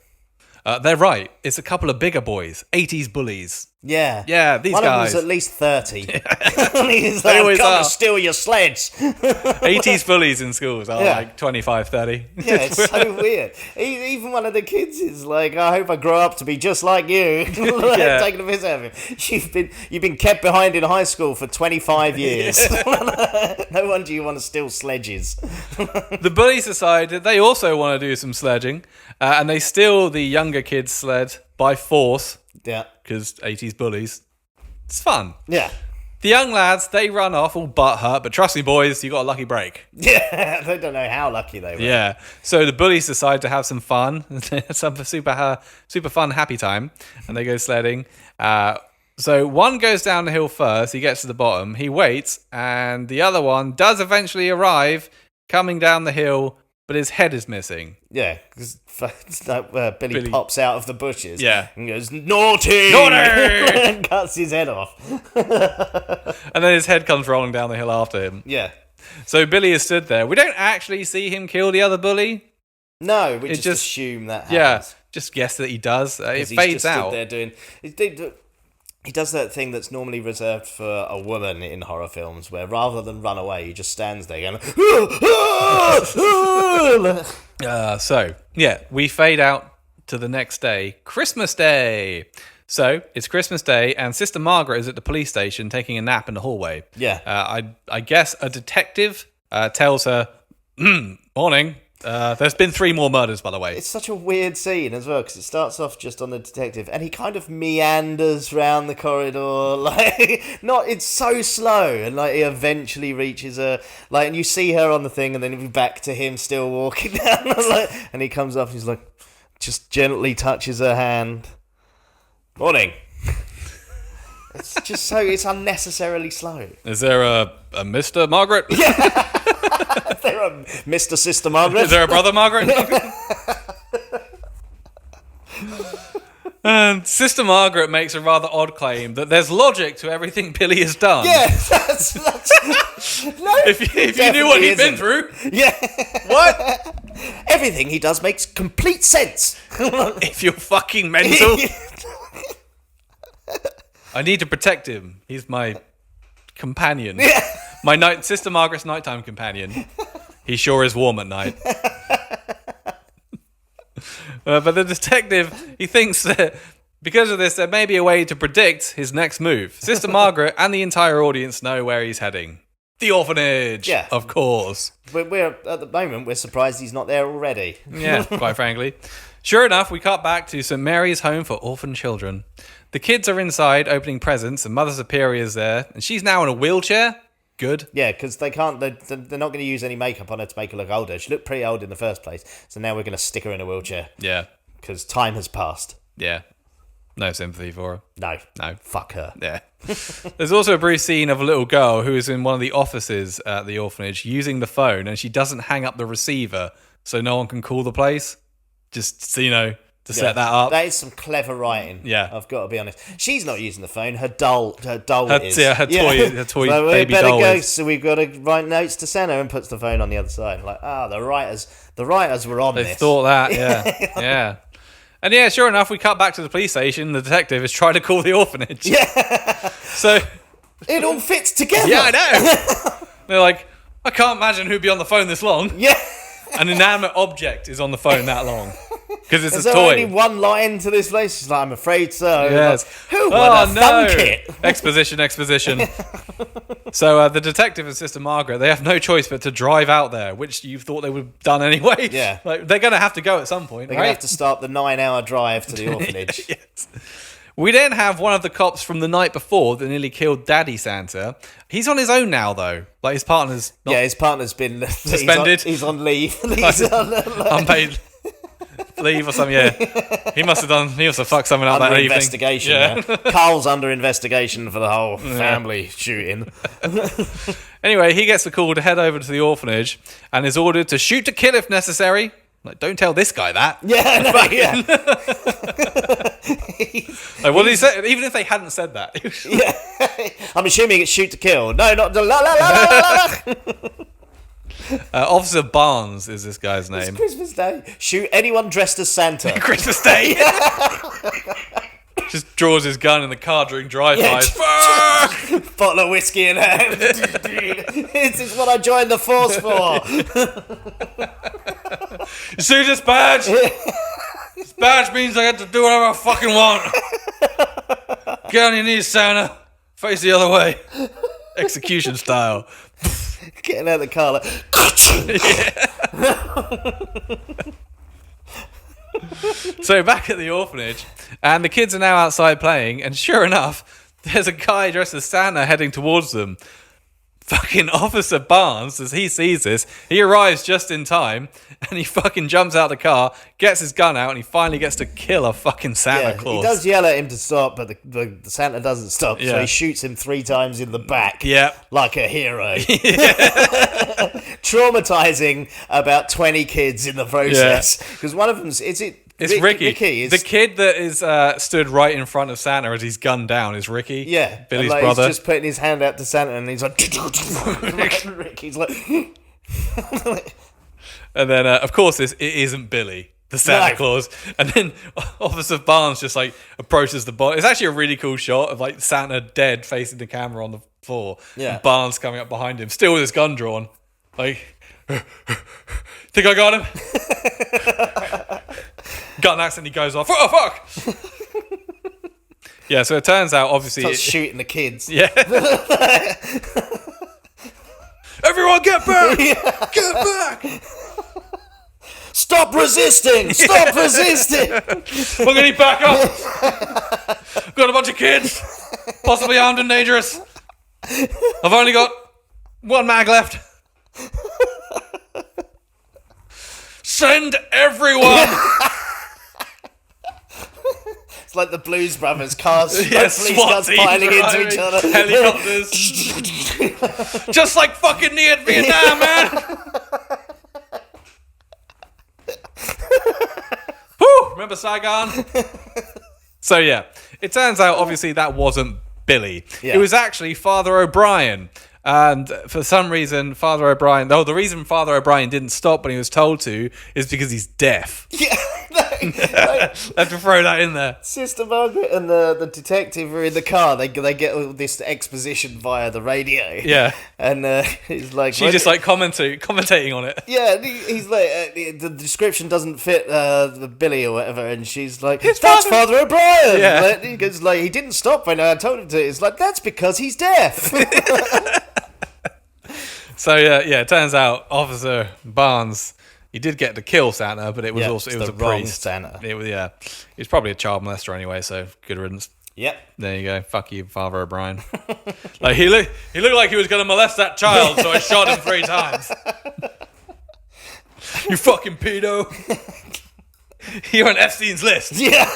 They're right. It's a couple of bigger boys, 80s bullies. Yeah. Yeah, these One guys. of them's at least 30. He's They like, always come are. to steal your sleds. 80s bullies in schools are Yeah. like 25, 30. Yeah, it's so weird. Even one of the kids is like, I hope I grow up to be just like you. Yeah. Taking a piss out of him. You've been kept behind in high school for 25 years. No wonder you want to steal sledges. The bullies decide that they also want to do some sledging, and they steal the younger kid's sled by force, Yeah. because 80s bullies. It's fun. Yeah. The young lads, they run off all butthurt, but trust me, boys, you got a lucky break. Yeah, they don't know how lucky they were. Yeah. So the bullies decide to have some fun, some super fun, happy time, and they go sledding. So one goes down the hill first. He gets to the bottom. He waits, and the other one does eventually arrive, coming down the hill, but his head is missing. Yeah, because Billy pops out of the bushes. Yeah. And goes, naughty! Naughty! And cuts his head off. And then his head comes rolling down the hill after him. Yeah. So Billy is stood there. We don't actually see him kill the other bully. No, we just assume that happens. Yeah, just guess that he does. It He's fades just out. Stood there doing... He does that thing that's normally reserved for a woman in horror films, where rather than run away, he just stands there going... So, we fade out to the next day, Christmas Day. So, it's Christmas Day, and Sister Margaret is at the police station taking a nap in the hallway. Yeah. I guess a detective tells her, morning, there's been 3 more murders, by the way. It's such a weird scene as well, because it starts off just on the detective, and he kind of meanders round the corridor, it's so slow, and he eventually reaches her, and you see her on the thing, and then it'll be back to him still walking down, and he comes up, and he's like, just gently touches her hand. Morning. It's just it's unnecessarily slow. Is there a Mr. Margaret? Yeah. Is there a Mr. Sister Margaret? Is there a brother Margaret? And Sister Margaret makes a rather odd claim that there's logic to everything Billy has done. Yeah, that's no. If you knew what he'd been through. Yeah. What? Everything he does makes complete sense. If you're fucking mental. I need to protect him. He's my companion. Sister Margaret's nighttime companion. He sure is warm at night. But the detective, he thinks that because of this, there may be a way to predict his next move. Sister Margaret and the entire audience know where he's heading. The orphanage, of course. We're at the moment, we're surprised he's not there already. Yeah, quite frankly. Sure enough, we cut back to St. Mary's Home for Orphan Children. The kids are inside opening presents, and Mother Superior's there, and she's now in a wheelchair. Good. Yeah, because they're not going to use any makeup on her to make her look older. She looked pretty old in the first place, so now we're going to stick her in a wheelchair. Yeah. Because time has passed. Yeah. No sympathy for her. No. Fuck her. Yeah. There's also a brief scene of a little girl who is in one of the offices at the orphanage using the phone, and she doesn't hang up the receiver so no one can call the place. Just, to set that up. That is some clever writing. Yeah. I've got to be honest. She's not using the phone. Her doll is. Yeah, her toy so baby doll is. So we've got to write notes to Santa and puts the phone on the other side. Like, the writers were on this. They thought that, yeah. Yeah. And yeah, sure enough, we cut back to the police station. The detective is trying to call the orphanage. Yeah. So it all fits together. Yeah, I know. They're like, I can't imagine who'd be on the phone this long. Yeah. An inanimate object is on the phone that long. Because it's There's a toy. only one line to this place. She's like, I'm afraid so. Yes. Like, who would have thunk it? Exposition. So the detective and Sister Margaret, they have no choice but to drive out there, which you thought they would have done anyway. Yeah. Like, they're going to have to go at some point, They're right? going to have to start the 9-hour drive to the orphanage. Yes. We then have one of the cops from the night before that nearly killed Daddy Santa. He's on his own now, though. Like, his partner's not his partner's been suspended. He's on leave. He's on unpaid leave or something. Yeah, he must have fucked someone out under that evening. investigation. Yeah. Carl's under investigation for the whole family shooting. Anyway, he gets the call to head over to the orphanage and is ordered to shoot to kill if necessary. Like, don't tell this guy that. Yeah, Like, what did he say? Even if they hadn't said that. I'm assuming it's shoot to kill. No, not la la la la la. Officer Barnes is this guy's name. It's Christmas Day. Shoot anyone dressed as Santa. Christmas Day. Just draws his gun in the car during drive-bys. Fuck! Bottle of whiskey in hand. This is what I joined the force for. You see this badge? This badge means I get to do whatever I fucking want. Get on your knees, Santa. Face the other way. Execution style. Getting out of the car like... So back at the orphanage, and the kids are now outside playing, and sure enough, there's a guy dressed as Santa heading towards them. Fucking Officer Barnes, as he sees this, he arrives just in time, and he fucking jumps out the car, gets his gun out, and he finally gets to kill a fucking Santa Claus. He does yell at him to stop, but the Santa doesn't stop, so Yeah. he shoots him 3 times in the back. Yep. Like a hero. Traumatizing about 20 kids in the process. Because one of them's... It's Ricky. The kid that is stood right in front of Santa as he's gunned down is Ricky. Yeah. Billy's and, brother. He's just putting his hand out to Santa and he's like... Ricky's like... And then, of course, it isn't Billy, the Santa No. Claus. And then Officer Barnes just, like, approaches the body. It's actually a really cool shot of, like, Santa dead facing the camera on the floor. Yeah. And Barnes coming up behind him, still with his gun drawn. Like, think I got him? Gun accidentally goes off. Oh, fuck! Yeah, so it turns out, obviously... Starts shooting the kids. Yeah. Everyone get back! Get back! Stop resisting! Stop resisting! We're going to need backup! Got a bunch of kids, possibly armed and dangerous. I've only got 1 mag left. Send everyone! It's like the Blues Brothers cars. Yeah, Police SWAT cars teams piling into arriving, each other. helicopters. Just like fucking near Vietnam, man! Whew, remember Saigon? So yeah, it turns out obviously that wasn't Billy. Yeah. It was actually Father O'Brien. And for some reason, Father O'Brien... Oh, the reason Father O'Brien didn't stop when he was told to is because he's deaf. Yeah, I have to throw that in there. Sister Margaret and the detective are in the car. They get all this exposition via the radio. Yeah. And he's like... She's just like commentating on it. Yeah, he's like, the description doesn't fit Billy or whatever, and she's like, His that's father- Father O'Brien! Yeah. Like, he goes like, he didn't stop when I told him to. It's like, that's because he's deaf! So yeah, it turns out Officer Barnes, he did get to kill Santa, but it was Yeah, also it's it was the a wrong priest. Santa. It was he was probably a child molester anyway, so good riddance. Yep. There you go. Fuck you, Father O'Brien. Like he looked like he was going to molest that child, so I shot him 3 times. You fucking pedo. You're on Epstein's list. Yeah!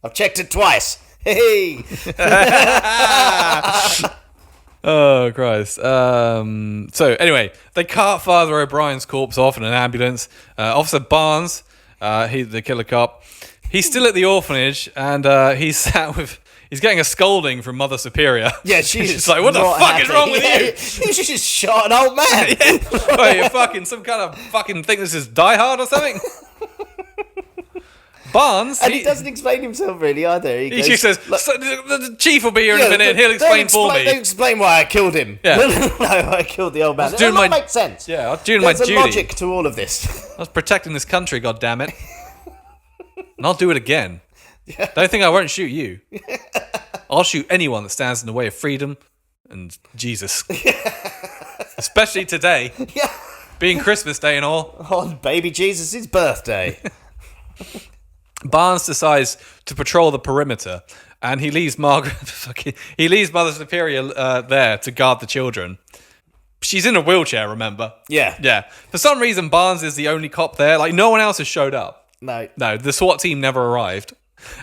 I've checked it twice. Hey! Oh, Christ. So, anyway, they cart Father O'Brien's corpse off in an ambulance. Officer Barnes, the killer cop, he's still at the orphanage, and he's getting a scolding from Mother Superior. Yeah, she's just like, what the fuck is wrong with you? You just shot an old man. Yeah. Wait, you're fucking some kind of fucking think this is Die Hard or something? Barnes, And he doesn't explain himself really either. he just says, the chief will be here in a minute and he'll explain for me. Don't explain why I killed him. Yeah. No, I killed the old man. That doing doesn't my- make sense. Yeah, I was doing my There's duty. a logic to all of this. I was protecting this country, goddammit. And I'll do it again. Don't think I won't shoot you. I'll shoot anyone that stands in the way of freedom and Jesus. Especially today, Yeah. being Christmas Day and all. On baby Jesus' birthday. Barnes decides to patrol the perimeter, and he leaves Mother Superior there to guard the children. She's in a wheelchair, remember? Yeah. Yeah. For some reason, Barnes is the only cop there. Like, no one else has showed up. No. No, the SWAT team never arrived.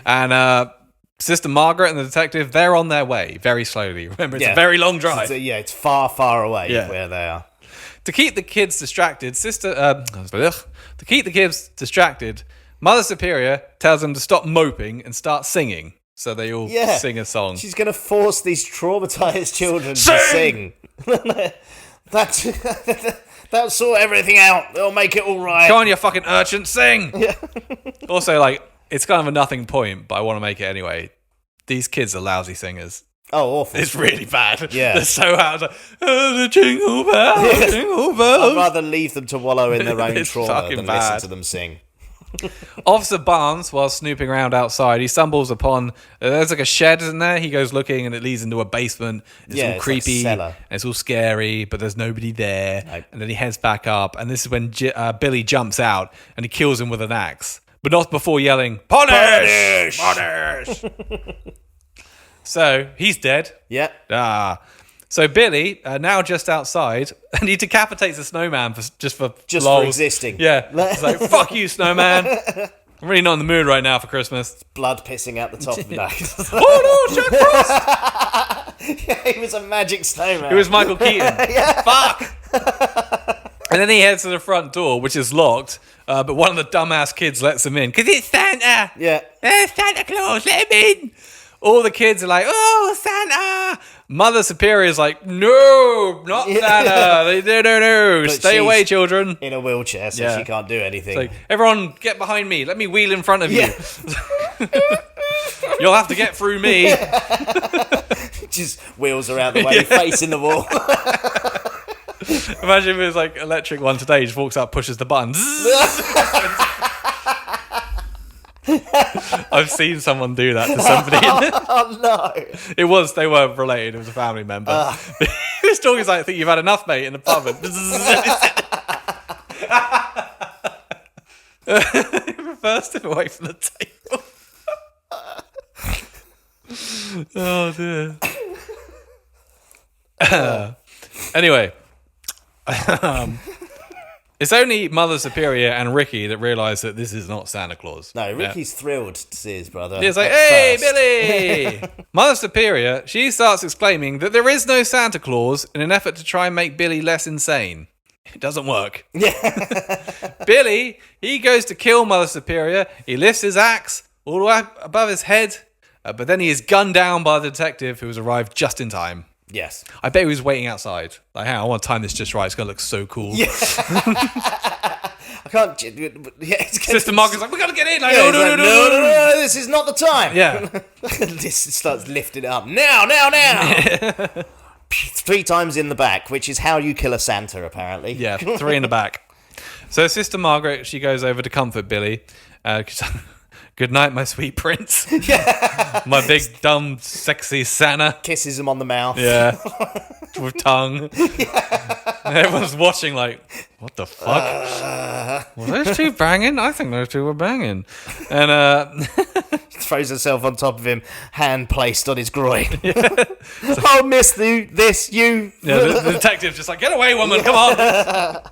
And Sister Margaret and the detective, they're on their way very slowly. Remember, it's a very long drive. It's far, far away Yeah. where they are. To keep the kids distracted, Mother Superior tells them to stop moping and start singing. So they all sing a song. She's going to force these traumatized children Sing! to sing. That'll sort everything out. They'll make it all right. Come on, you fucking urchin, sing! Yeah. Also, like, it's kind of a nothing point, but I want to make it anyway. These kids are lousy singers. Oh, awful. It's really bad. Yeah. They're so out. Like, oh, the jingle bells, jingle bells. I'd rather leave them to wallow in their own It's trauma fucking than bad. listen to them sing. Officer Barnes, while snooping around outside, he stumbles upon there's like a shed, isn't there? He goes looking, and it leads into a basement. It's all It's like a creepy, cellar. and it's all scary, but there's nobody there. Nope. And then he heads back up, and this is when Billy jumps out and he kills him with an axe, but not before yelling "Punish! Punish!" So he's dead. Yeah. So Billy, now just outside, and he decapitates a snowman just for For existing. Yeah, it's like, fuck you, snowman. I'm really not in the mood right now for Christmas. Blood pissing out the top of the nose. Oh no, Jack Frost! Yeah, he was a magic snowman. It was Michael Keaton. Fuck! And then he heads to the front door, which is locked, but one of the dumbass kids lets him in. Because it's Santa! Yeah. Santa Claus, let him in! All the kids are like, oh, Santa! Mother Superior is like, no, not Santa. No. Stay she's away, children. In a wheelchair, so she can't do anything. Like, everyone, get behind me. Let me wheel in front of you. You'll have to get through me. Just wheels around the way, facing the wall. Imagine if it was like electric one today. He just walks out, pushes the button. I've seen someone do that to somebody. Oh no! They were related. It was a family member. He was talking like, I think you've had enough, mate, in the pub. He reversed him away from the table. Oh dear. Anyway, it's only Mother Superior and Ricky that realise that this is not Santa Claus. No, Ricky's thrilled to see his brother. He's like, at hey, first." Billy! Mother Superior, she starts exclaiming that there is no Santa Claus in an effort to try and make Billy less insane. It doesn't work. Billy, he goes to kill Mother Superior. He lifts his axe all the way above his head, But then he is gunned down by the detective who has arrived just in time. Yes. I bet he was waiting outside. Like, hang on, I want to time this just right. It's going to look so cool. Yeah. I can't. Yeah, Sister Margaret's like, we got to get in. Like, no, no. this is not the time. Yeah. This starts lifting it up. Now. 3 times in the back, which is how you kill a Santa, apparently. Yeah, 3 in the back. So Sister Margaret, she goes over to comfort Billy. Good night, my sweet prince. My big, dumb, sexy Santa. Kisses him on the mouth. Yeah. With tongue. And everyone's watching like, what the fuck? Were those two banging? I think those two were banging. And throws herself on top of him, hand placed on his groin. Oh, miss this, you. Yeah, the detective's just like, get away, woman, come on.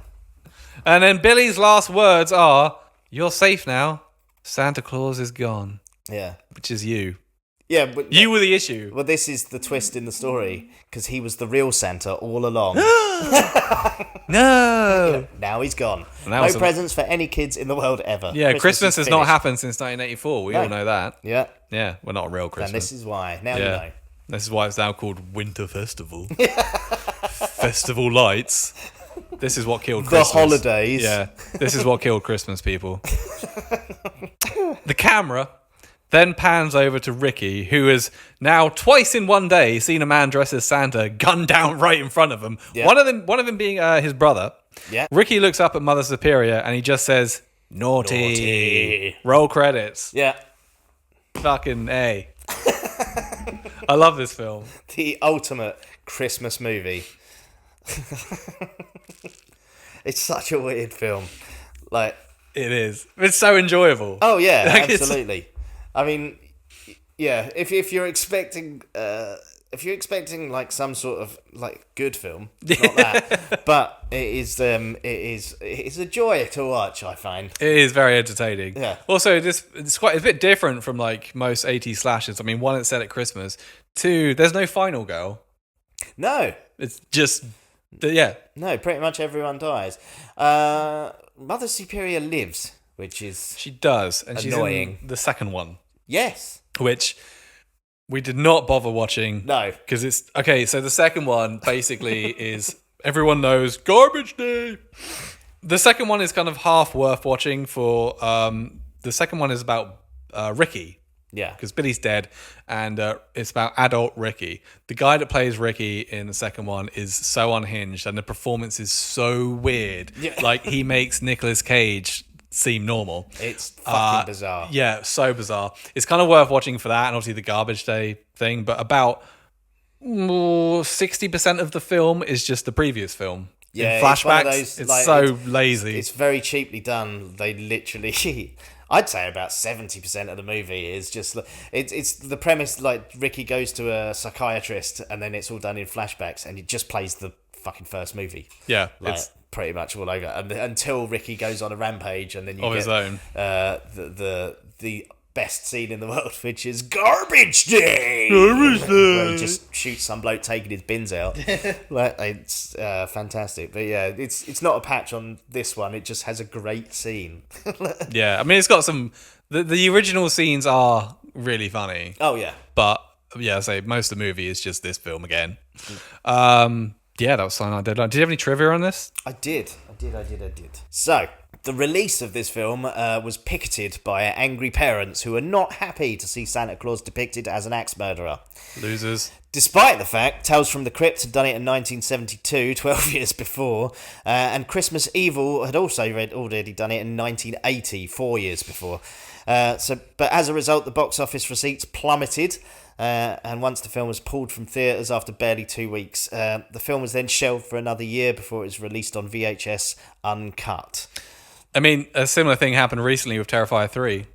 And then Billy's last words are, you're safe now. Santa Claus is gone. Yeah. Which is you. Yeah, but you were the issue. Well, this is the twist in the story, because he was the real Santa all along. No. Now he's gone. No presents for any kids in the world ever. Yeah, Christmas has not finished. happened since 1984. We all know that. Yeah. Yeah, well, not a real Christmas. And this is why. Now you know. This is why it's now called Winter Festival. Festival lights. This is what killed Christmas. The holidays. Yeah, this is what killed Christmas, people. The camera then pans over to Ricky, who has now twice in one day seen a man dressed as Santa gunned down right in front of him. Yeah. One of them being his brother. Yeah. Ricky looks up at Mother Superior and he just says, Naughty. Roll credits. Yeah. Fucking A. I love this film. The ultimate Christmas movie. It's such a weird film. Like, it is. It's so enjoyable. Oh yeah, like absolutely. I mean, yeah. If you're expecting like some sort of like good film, not that, but it's a joy to watch. I find it is very entertaining. Yeah. Also, it's quite a bit different from like most 80s slashers. I mean, one, it's set at Christmas. 2, there's no final girl. No. It's just yeah. No, pretty much everyone dies. Mother Superior lives, which is she does, and annoying. She's in the second one. Yes. Which we did not bother watching. No. Because it's okay, so the second one basically is everyone knows garbage day. The second one is kind of half worth watching for the second one is about Ricky. Yeah. Because Billy's dead, and it's about adult Ricky. The guy that plays Ricky in the second one is so unhinged, and the performance is so weird. Yeah. Like, he makes Nicolas Cage seem normal. It's fucking bizarre. Yeah, so bizarre. It's kind of worth watching for that, and obviously the garbage day thing, but about 60% of the film is just the previous film. Yeah, in flashbacks, it's like, so lazy. It's very cheaply done. They literally... I'd say about 70% of the movie is just... It's the premise, like, Ricky goes to a psychiatrist and then it's all done in flashbacks and it just plays the fucking first movie. Yeah. Like, it's pretty much all over. And until Ricky goes on a rampage and then you get... his own. The best scene in the world, which is Garbage Day! Where he just shoots some bloke taking his bins out. Like, it's fantastic. But yeah, it's not a patch on this one. It just has a great scene. Yeah, I mean, it's got some... The original scenes are really funny. Oh, yeah. But, yeah, I say most of the movie is just this film again. Yeah, that was something I did. Did you have any trivia on this? I did. So... The release of this film was picketed by angry parents who were not happy to see Santa Claus depicted as an axe murderer. Losers. Despite the fact Tales from the Crypt had done it in 1972, 12 years before, and Christmas Evil had also already done it in 1980, 4 years before. But as a result, the box office receipts plummeted. And once the film was pulled from theatres after barely 2 weeks, the film was then shelved for another year before it was released on VHS uncut. I mean, a similar thing happened recently with Terrifier 3.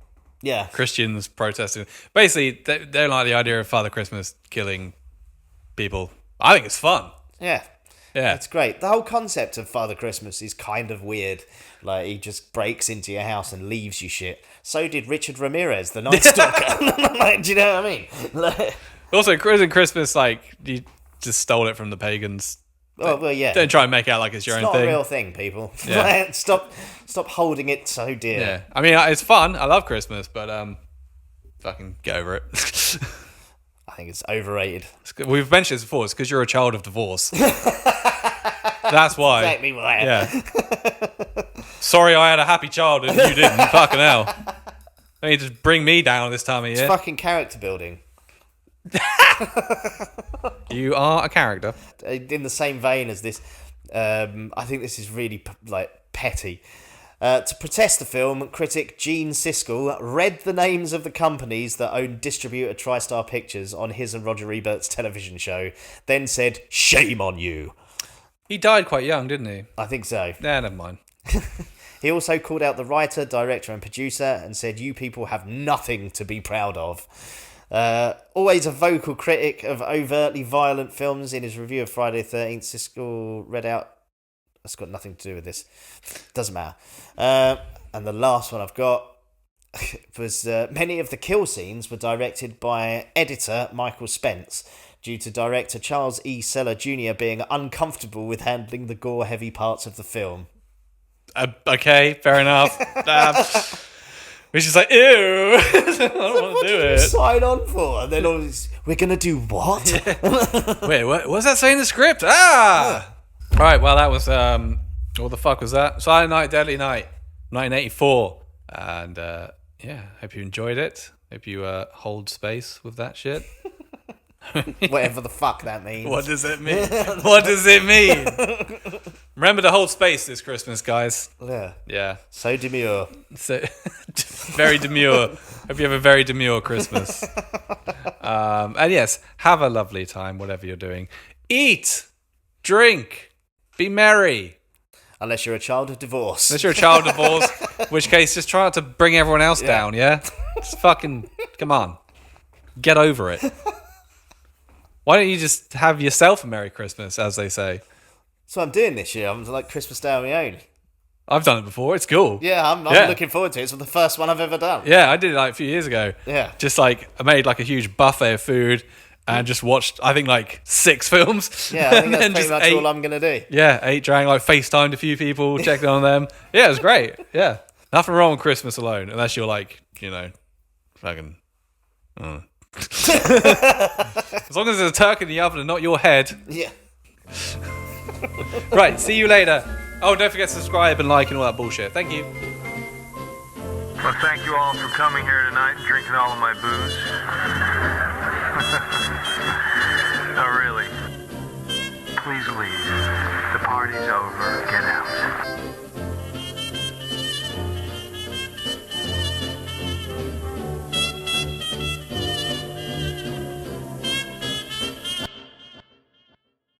Yeah. Christians protesting. Basically, they don't like the idea of Father Christmas killing people. I think it's fun. Yeah. Yeah. It's great. The whole concept of Father Christmas is kind of weird. Like, he just breaks into your house and leaves you shit. So did Richard Ramirez, the Night Stalker. Like, do you know what I mean? Like, also, isn't Christmas like, you just stole it from the pagans? Oh, well, yeah. Don't try and make out like it's your own thing. It's not a real thing, people. Yeah. Stop holding it so dear. Yeah. I mean, it's fun. I love Christmas, but fucking get over it. I think it's overrated. We've mentioned this before. It's because you're a child of divorce. That's why. Exactly why. Yeah. Sorry, I had a happy childhood and you didn't. Fucking hell. Don't you just bring me down this time of year. It's fucking character building. You are a character. In the same vein as this, I think this is really petty. To protest the film, critic Gene Siskel read the names of the companies that own distributor TriStar Pictures on his and Roger Ebert's television show, then said, "Shame on you." He died quite young, didn't he? I think so. Yeah, never mind. He also called out the writer, director and producer and said, "You people have nothing to be proud of." Always a vocal critic of overtly violent films, in his review of Friday the 13th, Siskel read out... That's got nothing to do with this. Doesn't matter. And the last one I've got was many of the kill scenes were directed by editor Michael Spence, due to director Charles E. Seller Jr. being uncomfortable with handling the gore-heavy parts of the film. Okay, fair enough. Which is like, ew. I don't want to do it. Sign on for? And then all this, we're going to do what? Wait, what was that saying in the script? Ah! Right, well, that was, what the fuck was that? Silent Night, Deadly Night, 1984. And, yeah, hope you enjoyed it. Hope you hold space with that shit. Whatever the fuck that means. What does it mean? What does it mean? Remember to hold space this Christmas, guys. Yeah. Yeah. So demure. So, very demure. Hope you have a very demure Christmas. And yes, have a lovely time, whatever you're doing. Eat, drink, be merry. Unless you're a child of divorce. Unless you're a child of divorce, in which case just try not to bring everyone else down, yeah? Just fucking, come on. Get over it. Why don't you just have yourself a Merry Christmas, as they say? That's what I'm doing this year. I'm like Christmas Day on my own. I've done it before. It's cool. Yeah, I'm looking forward to it. It's the first one I've ever done. Yeah, I did it like a few years ago. Yeah. Just like, I made like a huge buffet of food and just watched, I think, like 6 films. Yeah, I think that's And pretty just much all I'm going to do. Yeah, ate, drank, like FaceTimed a few people, checked on them. Yeah, it was great. Yeah. Nothing wrong with Christmas alone, unless you're like, you know, fucking... As long as there's a turkey in the oven and not your head. Yeah. Right, see you later. Oh, don't forget to subscribe and like and all that bullshit. Thank you. Well, thank you all for coming here tonight and drinking all of my booze. Oh, really. Please leave. The party's over. Get out.